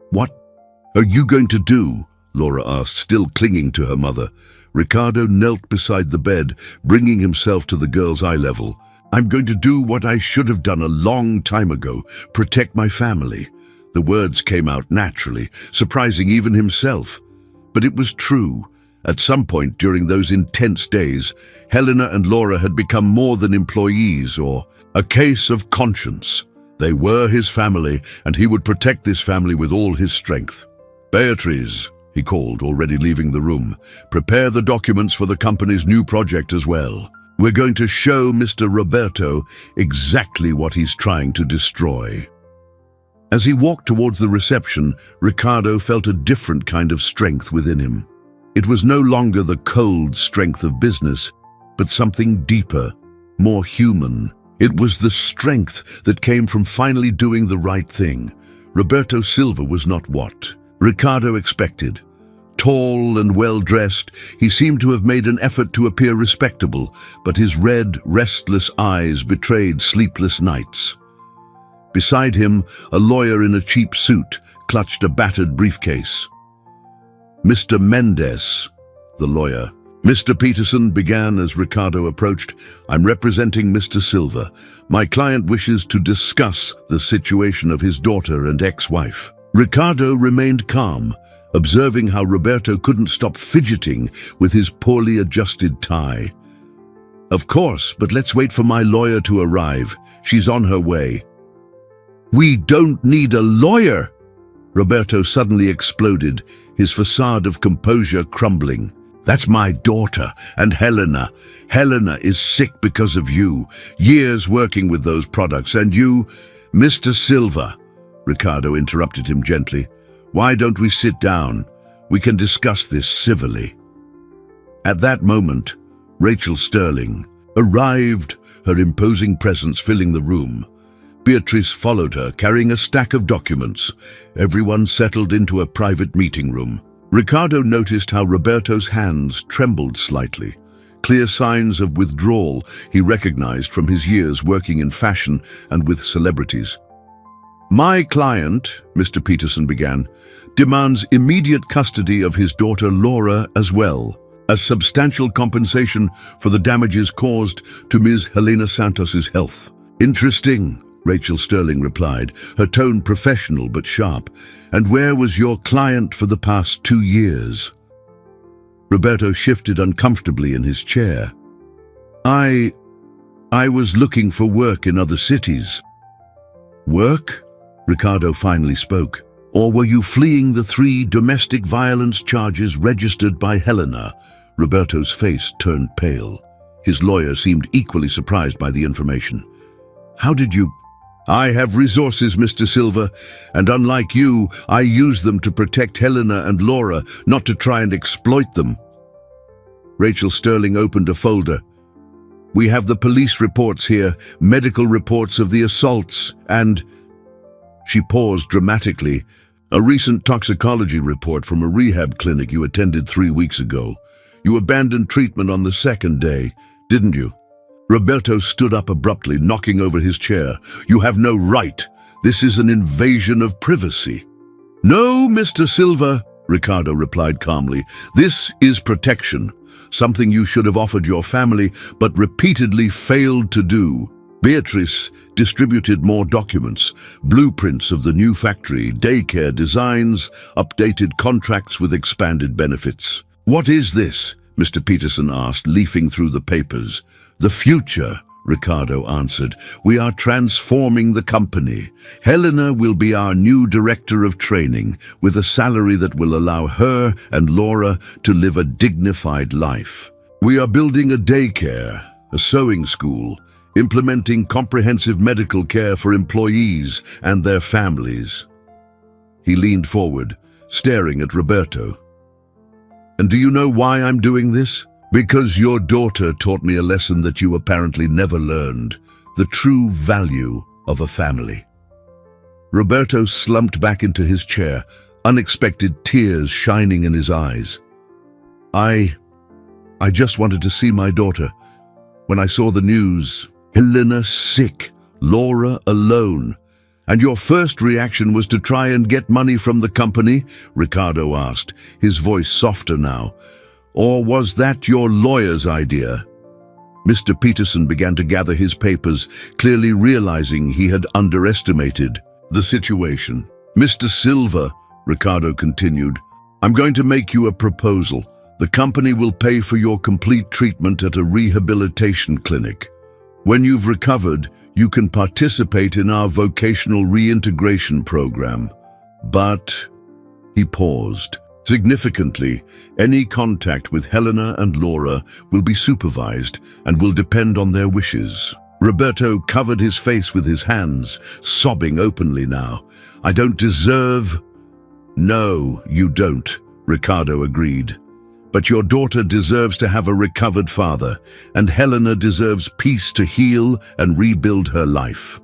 What are you going to do? Laura asked, still clinging to her mother. Ricardo knelt beside the bed, bringing himself to the girl's eye level. I'm going to do what I should have done a long time ago, protect my family. The words came out naturally, surprising even himself. But it was true. At some point during those intense days, Helena and Laura had become more than employees or a case of conscience. They were his family, and he would protect this family with all his strength. Beatrice, he called, already leaving the room, prepare the documents for the company's new project as well. We're going to show Mr. Roberto exactly what he's trying to destroy. As he walked towards the reception, Ricardo felt a different kind of strength within him. It was no longer the cold strength of business, but something deeper, more human. It was the strength that came from finally doing the right thing. Roberto Silva was not what Ricardo expected. Tall and well-dressed, he seemed to have made an effort to appear respectable, but his red, restless eyes betrayed sleepless nights. Beside him, a lawyer in a cheap suit clutched a battered briefcase. Mr. Mendez, the lawyer. Mr. Peterson began as Ricardo approached. I'm representing Mr. Silva. My client wishes to discuss the situation of his daughter and ex-wife. Ricardo remained calm, observing how Roberto couldn't stop fidgeting with his poorly adjusted tie. Of course, but let's wait for my lawyer to arrive. She's on her way. We don't need a lawyer! Roberto suddenly exploded, his facade of composure crumbling. That's my daughter, and Helena. Helena is sick because of you. Years working with those products, and you... Mr. Silva, Ricardo interrupted him gently. Why don't we sit down? We can discuss this civilly. At that moment, Rachel Sterling arrived, her imposing presence filling the room. Beatrice followed her, carrying a stack of documents. Everyone settled into a private meeting room. Ricardo noticed how Roberto's hands trembled slightly, clear signs of withdrawal he recognized from his years working in fashion and with celebrities. My client, Mr. Peterson began, demands immediate custody of his daughter Laura as well, as substantial compensation for the damages caused to Ms. Helena Santos's health. Interesting, Rachel Sterling replied, her tone professional but sharp. And where was your client for the past 2 years? Roberto shifted uncomfortably in his chair. I was looking for work in other cities. Work? Ricardo finally spoke. Or were you fleeing the 3 domestic violence charges registered by Helena? Roberto's face turned pale. His lawyer seemed equally surprised by the information. How did you... I have resources, Mr. Silva, and unlike you, I use them to protect Helena and Laura, not to try and exploit them. Rachel Sterling opened a folder. We have the police reports here, medical reports of the assaults, and... She paused dramatically. A recent toxicology report from a rehab clinic you attended 3 weeks ago. You abandoned treatment on the 2nd day, didn't you? Roberto stood up abruptly, knocking over his chair. You have no right. This is an invasion of privacy. No, Mr. Silva, Ricardo replied calmly. This is protection, something you should have offered your family, but repeatedly failed to do. Beatrice distributed more documents, blueprints of the new factory, daycare designs, updated contracts with expanded benefits. What is this? Mr. Peterson asked, leafing through the papers. The future, Ricardo answered. We are transforming the company. Helena will be our new director of training, with a salary that will allow her and Laura to live a dignified life. We are building a daycare, a sewing school, implementing comprehensive medical care for employees and their families. He leaned forward, staring at Roberto. And do you know why I'm doing this? Because your daughter taught me a lesson that you apparently never learned, the true value of a family. Roberto slumped back into his chair, unexpected tears shining in his eyes. I just wanted to see my daughter. When I saw the news, Helena sick, Laura alone, and your first reaction was to try and get money from the company? Ricardo asked, his voice softer now. Or was that your lawyer's idea? Mr. Peterson began to gather his papers, clearly realizing he had underestimated the situation. Mr. Silva, Ricardo continued, I'm going to make you a proposal. The company will pay for your complete treatment at a rehabilitation clinic. When you've recovered, you can participate in our vocational reintegration program. But, he paused. Significantly, any contact with Helena and Laura will be supervised and will depend on their wishes. Roberto covered his face with his hands, sobbing openly now. I don't deserve... No, you don't, Ricardo agreed. But your daughter deserves to have a recovered father, and Helena deserves peace to heal and rebuild her life.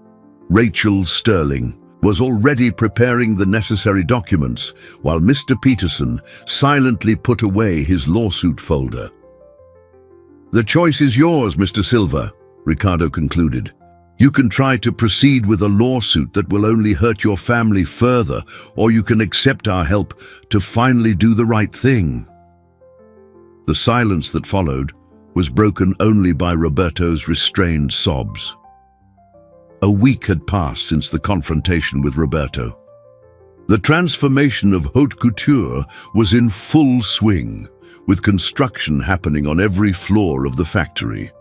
Rachel Sterling was already preparing the necessary documents, while Mr. Peterson silently put away his lawsuit folder. The choice is yours, Mr. Silva, Ricardo concluded. You can try to proceed with a lawsuit that will only hurt your family further, or you can accept our help to finally do the right thing. The silence that followed was broken only by Roberto's restrained sobs. A week had passed since the confrontation with Roberto. The transformation of haute couture was in full swing, with construction happening on every floor of the factory.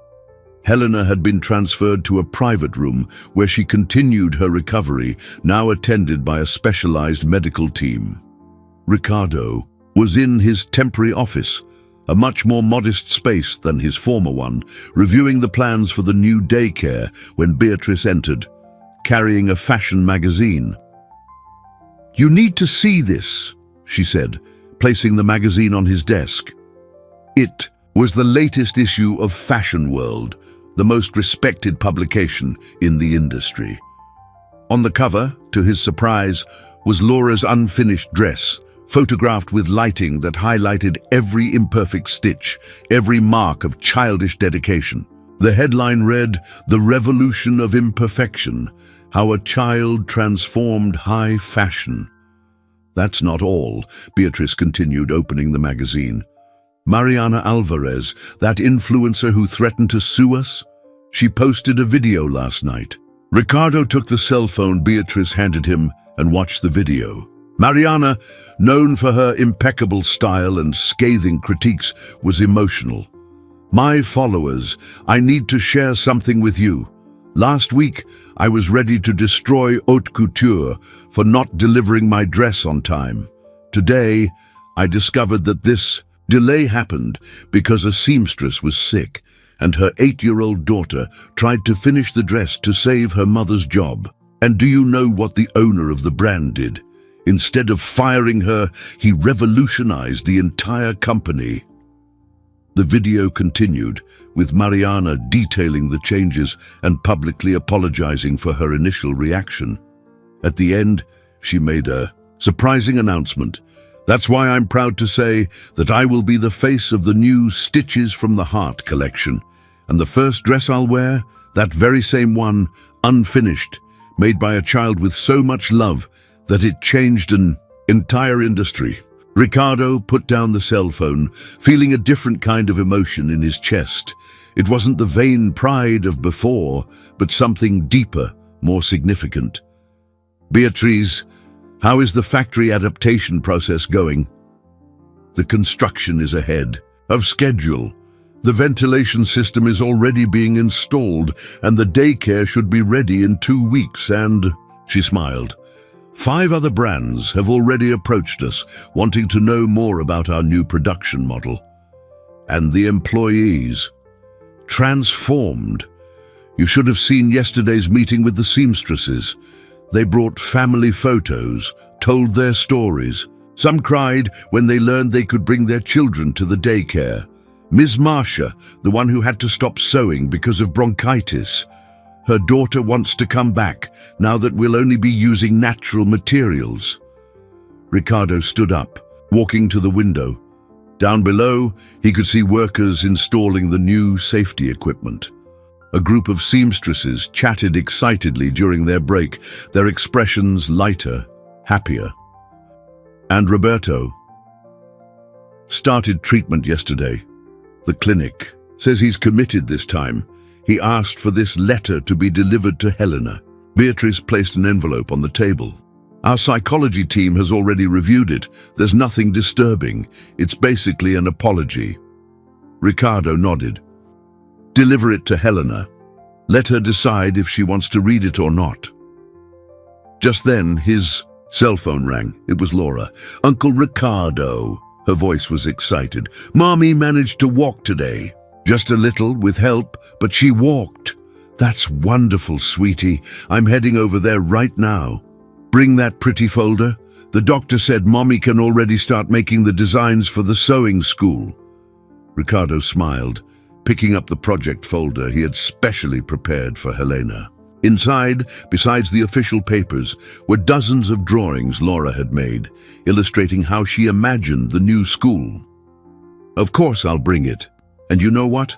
Helena had been transferred to a private room where she continued her recovery, now attended by a specialized medical team. Ricardo was in his temporary office, a much more modest space than his former one, reviewing the plans for the new daycare when Beatrice entered, carrying a fashion magazine. You need to see this, she said, placing the magazine on his desk. It was the latest issue of Fashion World, the most respected publication in the industry. On the cover, to his surprise, was Laura's unfinished dress, photographed with lighting that highlighted every imperfect stitch, every mark of childish dedication. The headline read, The Revolution of Imperfection, How a Child Transformed High Fashion. That's not all, Beatrice continued, opening the magazine. Mariana Alvarez, that influencer who threatened to sue us? She posted a video last night. Ricardo took the cell phone Beatrice handed him and watched the video. Mariana, known for her impeccable style and scathing critiques, was emotional. My followers, I need to share something with you. Last week, I was ready to destroy haute couture for not delivering my dress on time. Today, I discovered that this delay happened because a seamstress was sick and her 8-year-old daughter tried to finish the dress to save her mother's job. And do you know what the owner of the brand did? Instead of firing her, he revolutionized the entire company. The video continued, with Mariana detailing the changes and publicly apologizing for her initial reaction. At the end, she made a surprising announcement. That's why I'm proud to say that I will be the face of the new Stitches from the Heart collection. And the first dress I'll wear, that very same one, unfinished, made by a child with so much love that it changed an entire industry. Ricardo put down the cell phone, feeling a different kind of emotion in his chest. It wasn't the vain pride of before, but something deeper, more significant. Beatrice, how is the factory adaptation process going? The construction is ahead of schedule. The ventilation system is already being installed, and the daycare should be ready in 2 weeks, and... She smiled. 5 other brands have already approached us, wanting to know more about our new production model. And the employees, transformed. You should have seen yesterday's meeting with the seamstresses. They brought family photos, told their stories. Some cried when they learned they could bring their children to the daycare. Ms. Marcia, the one who had to stop sewing because of bronchitis. Her daughter wants to come back, now that we'll only be using natural materials. Ricardo stood up, walking to the window. Down below, he could see workers installing the new safety equipment. A group of seamstresses chatted excitedly during their break, their expressions lighter, happier. And Roberto started treatment yesterday. The clinic says he's committed this time. He asked for this letter to be delivered to Helena. Beatrice placed an envelope on the table. Our psychology team has already reviewed it. There's nothing disturbing. It's basically an apology. Ricardo nodded. Deliver it to Helena. Let her decide if she wants to read it or not. Just then, his cell phone rang. It was Laura. Uncle Ricardo. Her voice was excited. Mommy managed to walk today. Just a little, with help, but she walked. That's wonderful, sweetie. I'm heading over there right now. Bring that pretty folder. The doctor said Mommy can already start making the designs for the sewing school. Ricardo smiled, picking up the project folder he had specially prepared for Helena. Inside, besides the official papers, were dozens of drawings Laura had made, illustrating how she imagined the new school. Of course I'll bring it. And you know what?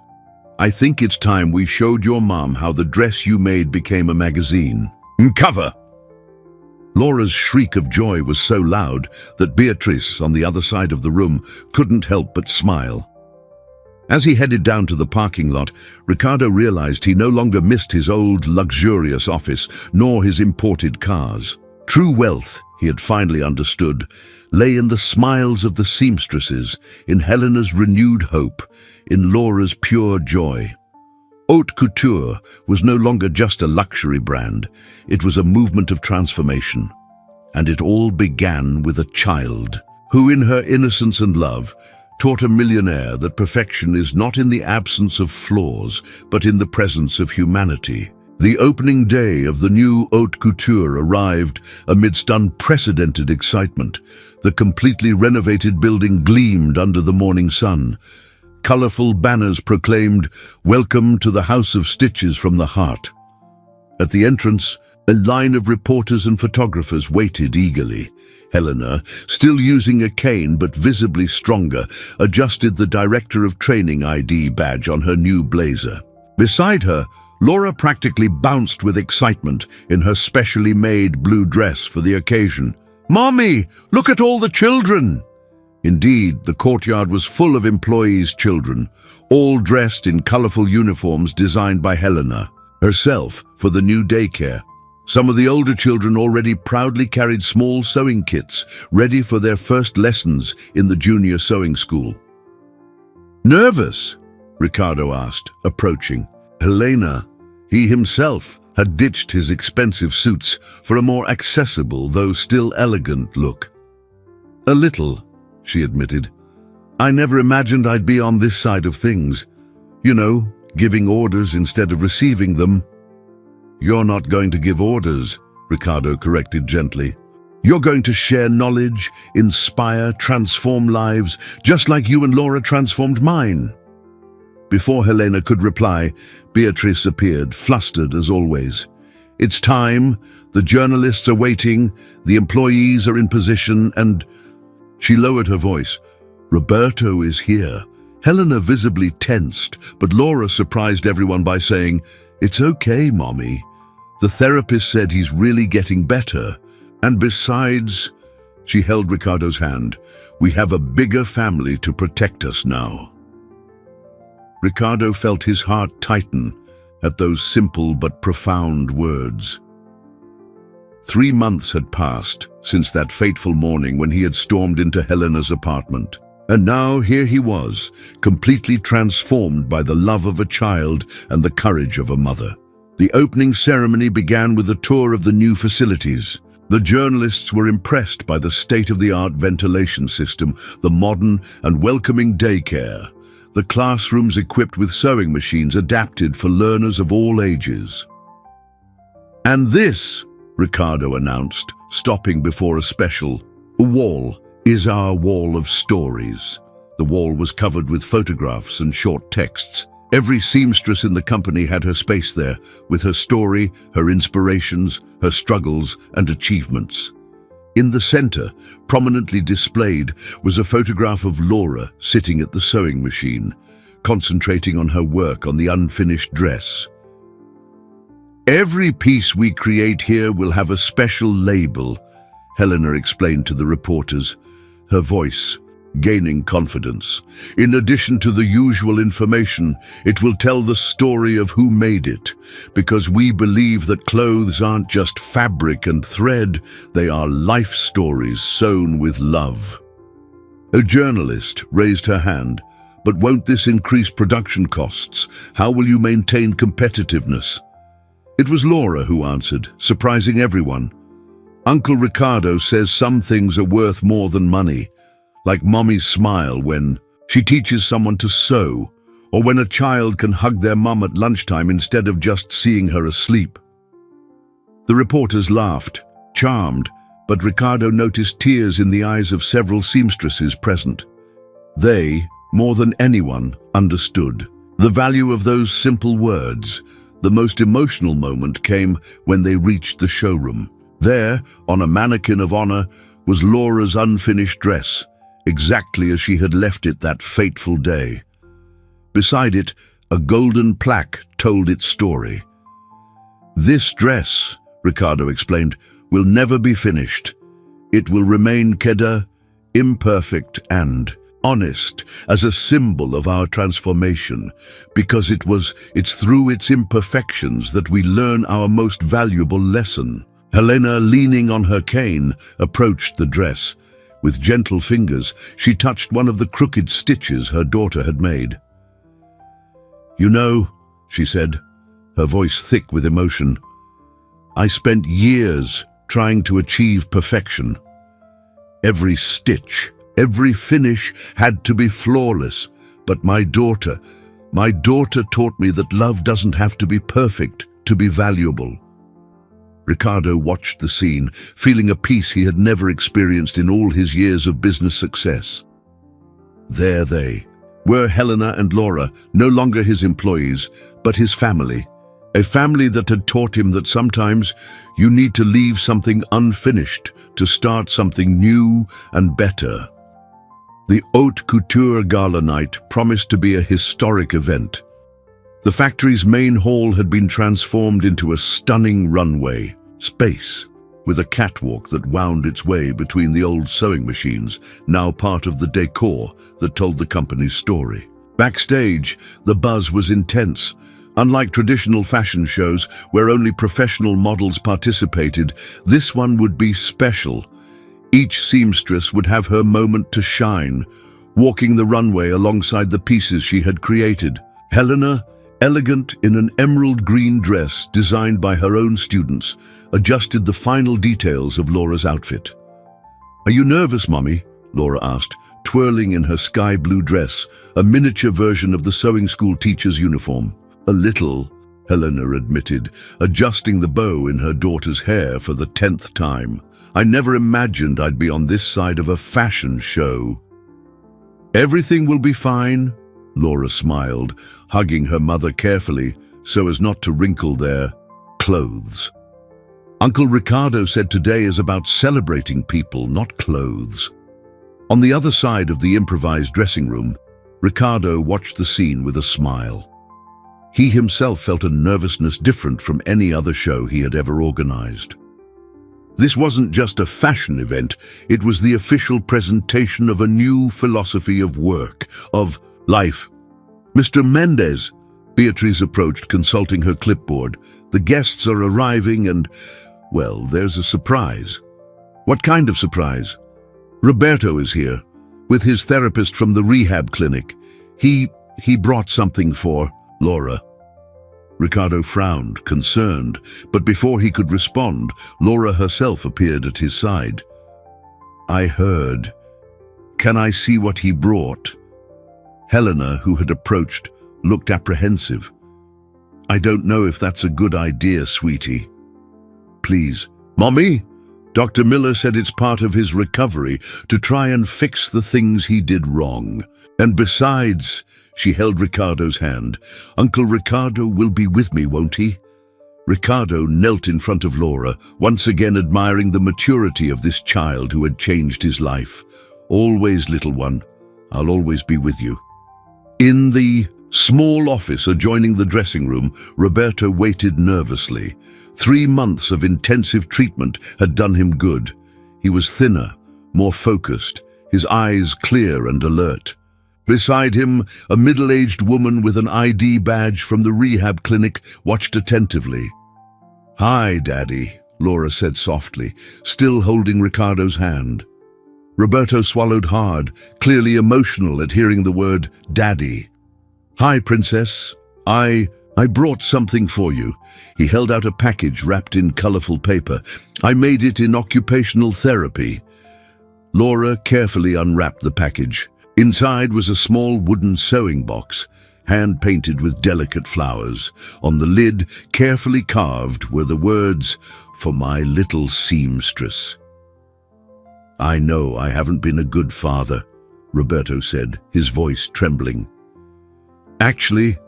I think it's time we showed your mom how the dress you made became a magazine. Cover! Laura's shriek of joy was so loud that Beatrice, on the other side of the room, couldn't help but smile. As he headed down to the parking lot, Ricardo realized he no longer missed his old, luxurious office, nor his imported cars. True wealth, he had finally understood, lay in the smiles of the seamstresses, in Helena's renewed hope, in Laura's pure joy. Haute couture was no longer just a luxury brand. It was a movement of transformation. And it all began with a child, who in her innocence and love, taught a millionaire that perfection is not in the absence of flaws, but in the presence of humanity. The opening day of the new haute couture arrived amidst unprecedented excitement. The completely renovated building gleamed under the morning sun. Colorful banners proclaimed, "Welcome to the House of Stitches from the Heart." At the entrance, a line of reporters and photographers waited eagerly. Helena, still using a cane but visibly stronger, adjusted the Director of Training ID badge on her new blazer. Beside her, Laura practically bounced with excitement in her specially made blue dress for the occasion. "Mommy, look at all the children!" Indeed, the courtyard was full of employees' children, all dressed in colorful uniforms designed by Helena herself for the new daycare. Some of the older children already proudly carried small sewing kits, ready for their first lessons in the junior sewing school. "Nervous?" Ricardo asked, approaching. Helena, he himself, had ditched his expensive suits for a more accessible, though still elegant look. "A little," she admitted. "I never imagined I'd be on this side of things. You know, giving orders instead of receiving them." "You're not going to give orders," Ricardo corrected gently. "You're going to share knowledge, inspire, transform lives, just like you and Laura transformed mine." Before Helena could reply, Beatrice appeared, flustered as always. "It's time. The journalists are waiting. The employees are in position and—" She lowered her voice. "Roberto is here." Helena visibly tensed, but Laura surprised everyone by saying, "It's okay, Mommy. The therapist said he's really getting better. And besides," she held Ricardo's hand, "we have a bigger family to protect us now." Ricardo felt his heart tighten at those simple but profound words. 3 months had passed since that fateful morning when he had stormed into Helena's apartment. And now here he was, completely transformed by the love of a child and the courage of a mother. The opening ceremony began with a tour of the new facilities. The journalists were impressed by the state-of-the-art ventilation system, the modern and welcoming daycare, the classrooms equipped with sewing machines adapted for learners of all ages. "And this," Ricardo announced, stopping before a special wall, "is our wall of stories. The wall was covered with photographs and short texts. Every seamstress in the company had her space there, with her story, her inspirations, her struggles and achievements. In the center, prominently displayed, was a photograph of Laura sitting at the sewing machine, concentrating on her work on the unfinished dress. "Every piece we create here will have a special label," Helena explained to the reporters, her voice gaining confidence. "In addition to the usual information, it will tell the story of who made it, because we believe that clothes aren't just fabric and thread, they are life stories sewn with love." A journalist raised her hand. "But won't this increase production costs? How will you maintain competitiveness?" It was Laura who answered, surprising everyone. "Uncle Ricardo says some things are worth more than money, like Mommy's smile when she teaches someone to sew, or when a child can hug their mum at lunchtime instead of just seeing her asleep." The reporters laughed, charmed, but Ricardo noticed tears in the eyes of several seamstresses present. They, more than anyone, understood the value of those simple words. The most emotional moment came when they reached the showroom. There, on a mannequin of honor, was Laura's unfinished dress, exactly as she had left it that fateful day. Beside it, a golden plaque told its story. "This dress," Ricardo explained, "will never be finished. It will remain Keda, imperfect and honest, as a symbol of our transformation, because it's through its imperfections that we learn our most valuable lesson." Helena, leaning on her cane, approached the dress. With gentle fingers, she touched one of the crooked stitches her daughter had made. "You know," she said, her voice thick with emotion, "I spent years trying to achieve perfection. Every stitch, every finish had to be flawless, but my daughter taught me that love doesn't have to be perfect to be valuable." Ricardo watched the scene, feeling a peace he had never experienced in all his years of business success. There they were, Helena and Laura, no longer his employees, but his family. A family that had taught him that sometimes you need to leave something unfinished to start something new and better. The haute couture gala night promised to be a historic event. The factory's main hall had been transformed into a stunning runway space, with a catwalk that wound its way between the old sewing machines, now part of the decor that told the company's story. Backstage, the buzz was intense. Unlike traditional fashion shows where only professional models participated, this one would be special. Each seamstress would have her moment to shine, walking the runway alongside the pieces she had created. Helena, elegant in an emerald green dress designed by her own students, adjusted the final details of Laura's outfit. "Are you nervous, Mommy?" Laura asked, twirling in her sky blue dress, a miniature version of the sewing school teacher's uniform. "A little," Helena admitted, adjusting the bow in her daughter's hair for the 10th time. "I never imagined I'd be on this side of a fashion show." "Everything will be fine," Laura smiled, hugging her mother carefully so as not to wrinkle their clothes. "Uncle Ricardo said today is about celebrating people, not clothes." On the other side of the improvised dressing room, Ricardo watched the scene with a smile. He himself felt a nervousness different from any other show he had ever organized. This wasn't just a fashion event, it was the official presentation of a new philosophy of work, of life. "Mr. Mendez," Beatrice approached, consulting her clipboard. "The guests are arriving and, well, there's a surprise." "What kind of surprise?" "Roberto is here, with his therapist from the rehab clinic. He brought something for Laura." Ricardo frowned, concerned, but before he could respond, Laura herself appeared at his side. "I heard. Can I see what he brought?" Helena, who had approached, looked apprehensive. "I don't know if that's a good idea, sweetie." "Please." "Mommy?" Dr. Miller said it's part of his recovery to try and fix the things he did wrong. And besides, she held Ricardo's hand. Uncle Ricardo will be with me, won't he? Ricardo knelt in front of Laura, once again admiring the maturity of this child who had changed his life. Always, little one, I'll always be with you. In the small office adjoining the dressing room, Roberto waited nervously. 3 months of intensive treatment had done him good. He was thinner, more focused, his eyes clear and alert. Beside him, a middle-aged woman with an ID badge from the rehab clinic watched attentively. "Hi, Daddy," Laura said softly, still holding Ricardo's hand. Roberto swallowed hard, clearly emotional at hearing the word Daddy. "Hi, Princess. I brought something for you." He held out a package wrapped in colorful paper. "I made it in occupational therapy." Laura carefully unwrapped the package. Inside was a small wooden sewing box, hand-painted with delicate flowers. On the lid, carefully carved, were the words, "For my little seamstress." "I know I haven't been a good father," Roberto said, his voice trembling. "Actually,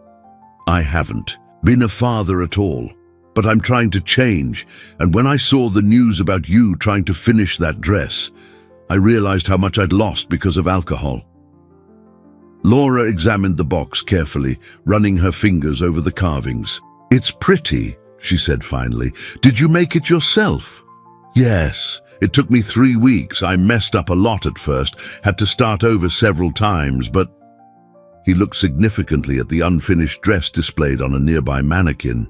I haven't been a father at all, but I'm trying to change, and when I saw the news about you trying to finish that dress, I realized how much I'd lost because of alcohol." Laura examined the box carefully, running her fingers over the carvings. "It's pretty," she said finally. "Did you make it yourself?" "Yes. It took me 3 weeks. I messed up a lot at first, had to start over several times, but..." He looked significantly at the unfinished dress displayed on a nearby mannequin.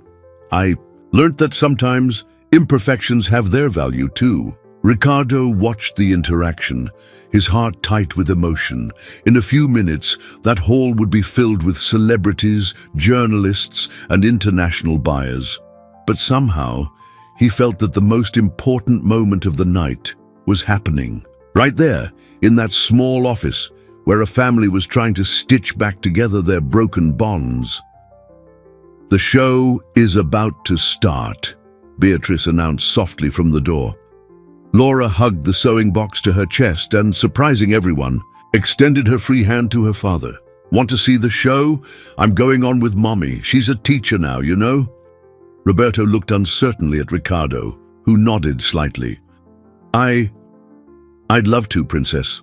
"I learned that sometimes imperfections have their value too." Ricardo watched the interaction, his heart tight with emotion. In a few minutes, that hall would be filled with celebrities, journalists, and international buyers. But somehow, he felt that the most important moment of the night was happening. Right there, in that small office, where a family was trying to stitch back together their broken bonds. "The show is about to start," Beatrice announced softly from the door. Laura hugged the sewing box to her chest and, surprising everyone, extended her free hand to her father. "Want to see the show? I'm going on with Mommy. She's a teacher now, you know?" Roberto looked uncertainly at Ricardo, who nodded slightly. I'd love to, Princess."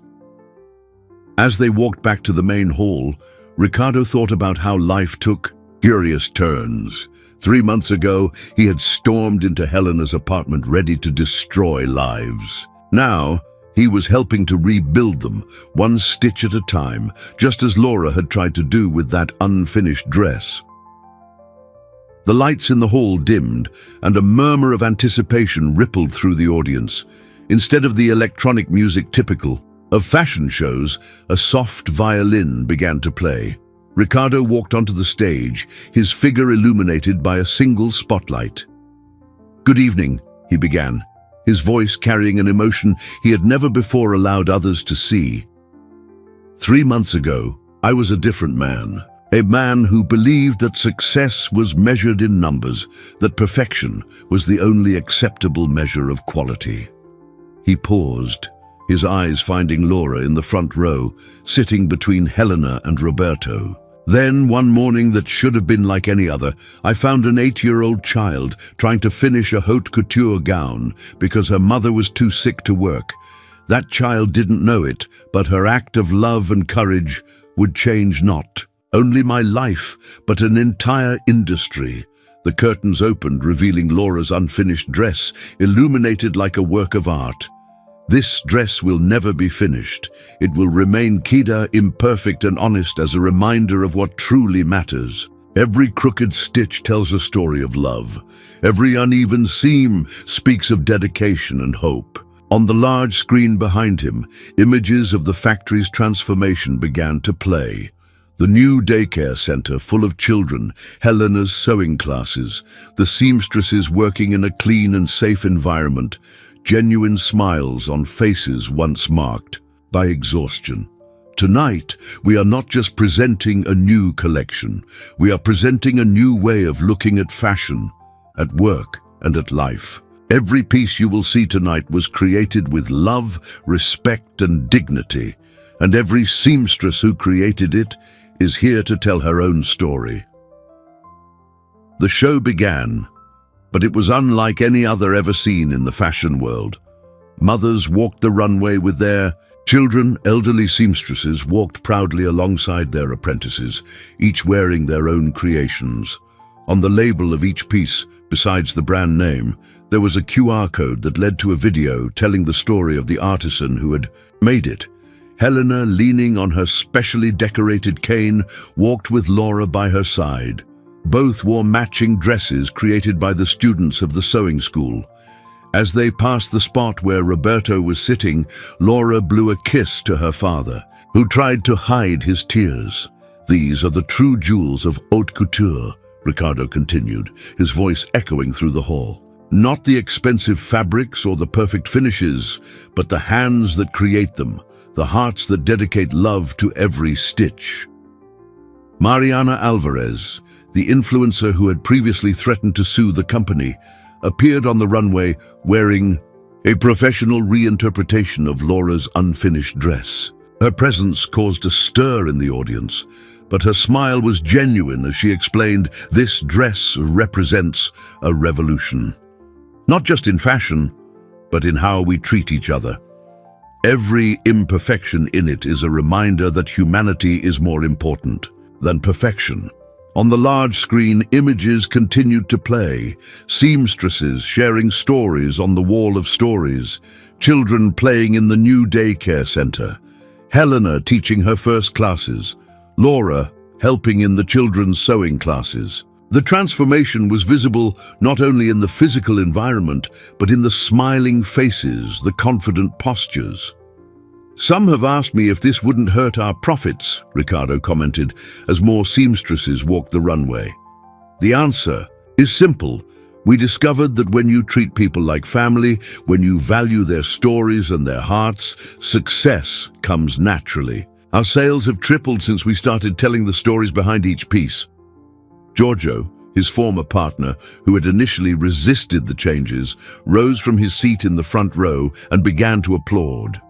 As they walked back to the main hall, Ricardo thought about how life took curious turns. 3 months ago, he had stormed into Helena's apartment ready to destroy lives. Now, he was helping to rebuild them, one stitch at a time, just as Laura had tried to do with that unfinished dress. The lights in the hall dimmed, and a murmur of anticipation rippled through the audience. Instead of the electronic music typical of fashion shows, a soft violin began to play. Ricardo walked onto the stage, his figure illuminated by a single spotlight. "Good evening," he began, his voice carrying an emotion he had never before allowed others to see. 3 months ago, I was a different man. A man who believed that success was measured in numbers, that perfection was the only acceptable measure of quality. He paused, his eyes finding Laura in the front row, sitting between Helena and Roberto. Then, one morning that should have been like any other, I found an 8-year-old child trying to finish a haute couture gown because her mother was too sick to work. That child didn't know it, but her act of love and courage would change not only my life, but an entire industry. The curtains opened, revealing Laura's unfinished dress, illuminated like a work of art. This dress will never be finished. It will remain Kida, imperfect and honest, as a reminder of what truly matters. Every crooked stitch tells a story of love. Every uneven seam speaks of dedication and hope. On the large screen behind him, images of the factory's transformation began to play. The new daycare center full of children, Helena's sewing classes, the seamstresses working in a clean and safe environment, genuine smiles on faces once marked by exhaustion. Tonight, we are not just presenting a new collection, we are presenting a new way of looking at fashion, at work, and at life. Every piece you will see tonight was created with love, respect, and dignity, and every seamstress who created it is here to tell her own story. The show began, but it was unlike any other ever seen in the fashion world. Mothers walked the runway with their children. Elderly seamstresses walked proudly alongside their apprentices, each wearing their own creations. On the label of each piece, besides the brand name, there was a QR code that led to a video telling the story of the artisan who had made it. Helena, leaning on her specially decorated cane, walked with Laura by her side. Both wore matching dresses created by the students of the sewing school. As they passed the spot where Roberto was sitting, Laura blew a kiss to her father, who tried to hide his tears. "These are the true jewels of haute couture," Ricardo continued, his voice echoing through the hall. "Not the expensive fabrics or the perfect finishes, but the hands that create them, the hearts that dedicate love to every stitch." Mariana Alvarez, the influencer who had previously threatened to sue the company, appeared on the runway wearing a professional reinterpretation of Laura's unfinished dress. Her presence caused a stir in the audience, but her smile was genuine as she explained, "This dress represents a revolution. Not just in fashion, but in how we treat each other. Every imperfection in it is a reminder that humanity is more important than perfection." On the large screen, images continued to play, seamstresses sharing stories on the wall of stories, children playing in the new daycare center, Helena teaching her first classes, Laura helping in the children's sewing classes. The transformation was visible not only in the physical environment, but in the smiling faces, the confident postures. "Some have asked me if this wouldn't hurt our profits," Ricardo commented as more seamstresses walked the runway. "The answer is simple. We discovered that when you treat people like family, when you value their stories and their hearts, success comes naturally. Our sales have tripled since we started telling the stories behind each piece." Giorgio, his former partner, who had initially resisted the changes, rose from his seat in the front row and began to applaud.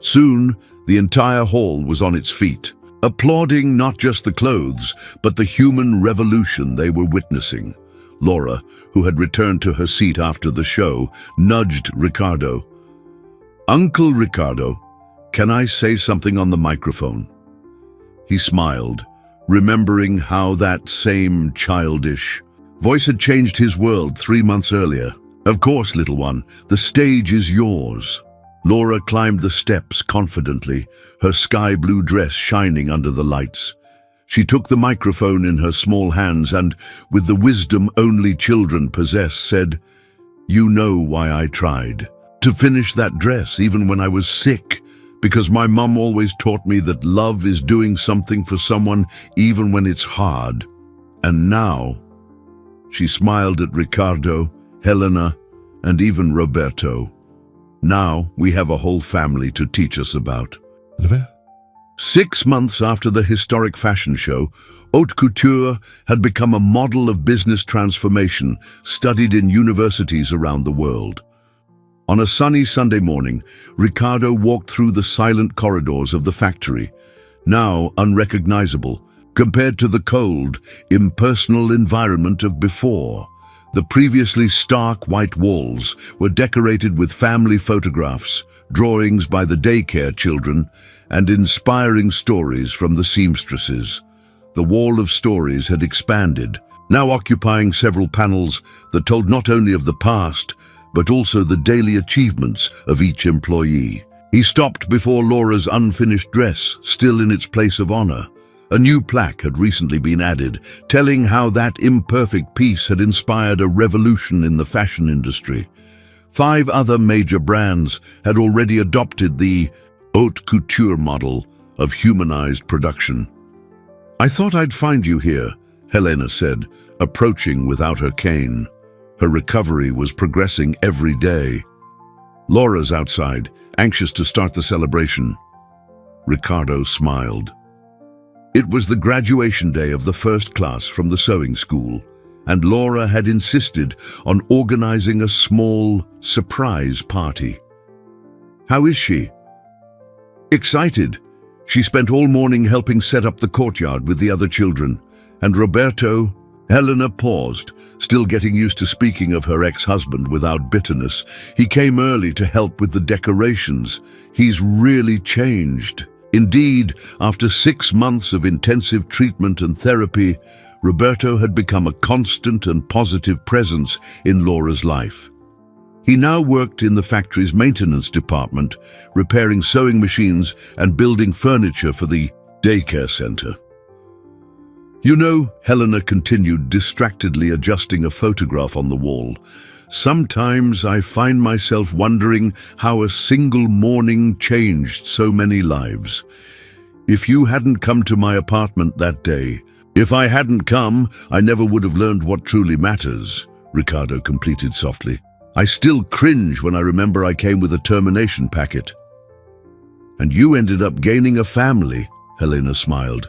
Soon, the entire hall was on its feet, applauding not just the clothes, but the human revolution they were witnessing. Laura, who had returned to her seat after the show, nudged Ricardo. "Uncle Ricardo, can I say something on the microphone?" He smiled, remembering how that same childish voice had changed his world 3 months earlier. "Of course, little one, the stage is yours." Laura climbed the steps confidently, her sky-blue dress shining under the lights. She took the microphone in her small hands and, with the wisdom only children possess, said, "You know why I tried to finish that dress even when I was sick, because my mum always taught me that love is doing something for someone even when it's hard. And now," she smiled at Ricardo, Helena, and even Roberto, "now we have a whole family to teach us about." 6 months after the historic fashion show, haute couture had become a model of business transformation studied in universities around the world. On a sunny Sunday morning, Ricardo walked through the silent corridors of the factory, now unrecognizable compared to the cold, impersonal environment of before. The previously stark white walls were decorated with family photographs, drawings by the daycare children, and inspiring stories from the seamstresses. The wall of stories had expanded, now occupying several panels that told not only of the past, but also the daily achievements of each employee. He stopped before Laura's unfinished dress, still in its place of honor. A new plaque had recently been added, telling how that imperfect piece had inspired a revolution in the fashion industry. 5 other major brands had already adopted the haute couture model of humanized production. "I thought I'd find you here," Helena said, approaching without her cane. Her recovery was progressing every day. Laura's outside, anxious to start the celebration. Ricardo smiled. It was the graduation day of the first class from the sewing school, and Laura had insisted on organizing a small surprise party. "How is she?" "Excited. She spent all morning helping set up the courtyard with the other children. And Roberto..." Helena paused, still getting used to speaking of her ex-husband without bitterness. "He came early to help with the decorations. He's really changed." Indeed, after 6 months of intensive treatment and therapy, Roberto had become a constant and positive presence in Laura's life. He now worked in the factory's maintenance department, repairing sewing machines and building furniture for the daycare center. "You know," Helena continued, distractedly adjusting a photograph on the wall, "sometimes I find myself wondering how a single morning changed so many lives. If you hadn't come to my apartment that day..." "If I hadn't come, I never would have learned what truly matters," Ricardo completed softly. "I still cringe when I remember I came with a termination packet." "And you ended up gaining a family," Helena smiled.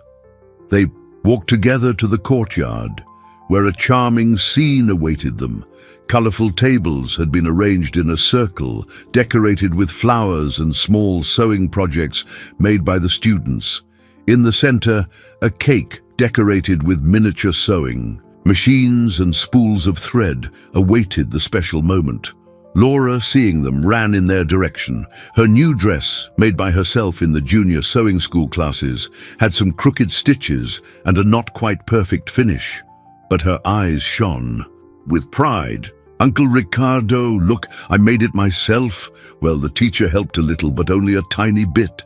They walked together to the courtyard, where a charming scene awaited them. Colorful tables had been arranged in a circle, decorated with flowers and small sewing projects made by the students. In the center, a cake decorated with miniature sewing. Machines and spools of thread awaited the special moment. Laura, seeing them, ran in their direction. Her new dress, made by herself in the junior sewing school classes, had some crooked stitches and a not quite perfect finish. But her eyes shone with pride. "Uncle Ricardo, look, I made it myself." "Well, the teacher helped a little, but only a tiny bit."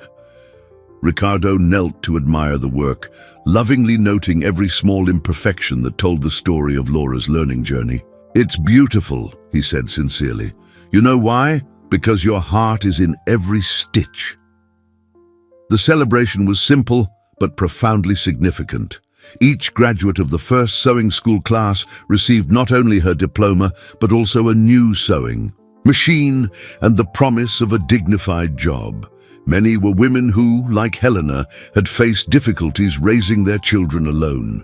Ricardo knelt to admire the work, lovingly noting every small imperfection that told the story of Laura's learning journey. "It's beautiful," he said sincerely. "You know why? Because your heart is in every stitch." The celebration was simple, but profoundly significant. Each graduate of the first sewing school class received not only her diploma, but also a new sewing machine and the promise of a dignified job. Many were women who, like Helena, had faced difficulties raising their children alone.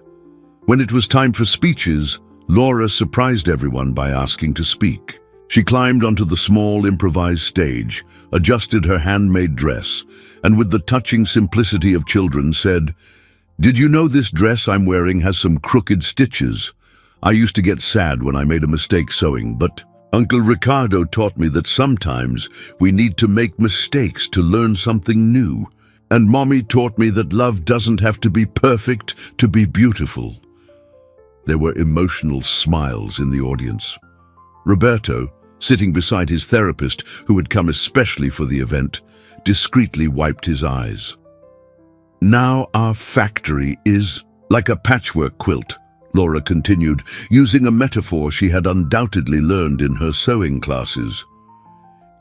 When it was time for speeches, Laura surprised everyone by asking to speak. She climbed onto the small improvised stage, adjusted her handmade dress, and with the touching simplicity of children said, "Did you know this dress I'm wearing has some crooked stitches? I used to get sad when I made a mistake sewing, but Uncle Ricardo taught me that sometimes we need to make mistakes to learn something new. And Mommy taught me that love doesn't have to be perfect to be beautiful." There were emotional smiles in the audience. Roberto, sitting beside his therapist, who had come especially for the event, discreetly wiped his eyes. "Now our factory is like a patchwork quilt," Laura continued, using a metaphor she had undoubtedly learned in her sewing classes.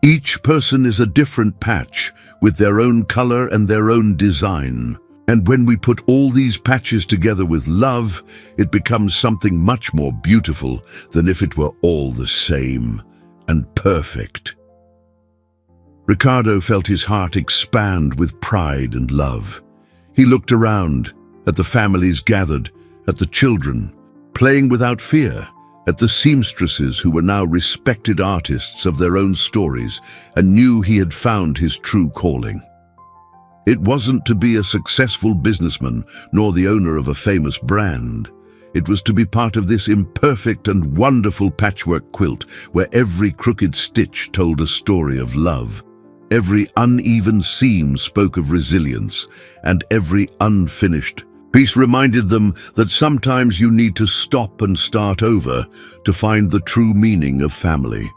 "Each person is a different patch, with their own color and their own design. And when we put all these patches together with love, it becomes something much more beautiful than if it were all the same and perfect." Ricardo felt his heart expand with pride and love. He looked around, at the families gathered, at the children, playing without fear, at the seamstresses who were now respected artists of their own stories, and knew he had found his true calling. It wasn't to be a successful businessman, nor the owner of a famous brand. It was to be part of this imperfect and wonderful patchwork quilt, where every crooked stitch told a story of love. Every uneven seam spoke of resilience, and every unfinished piece reminded them that sometimes you need to stop and start over to find the true meaning of family.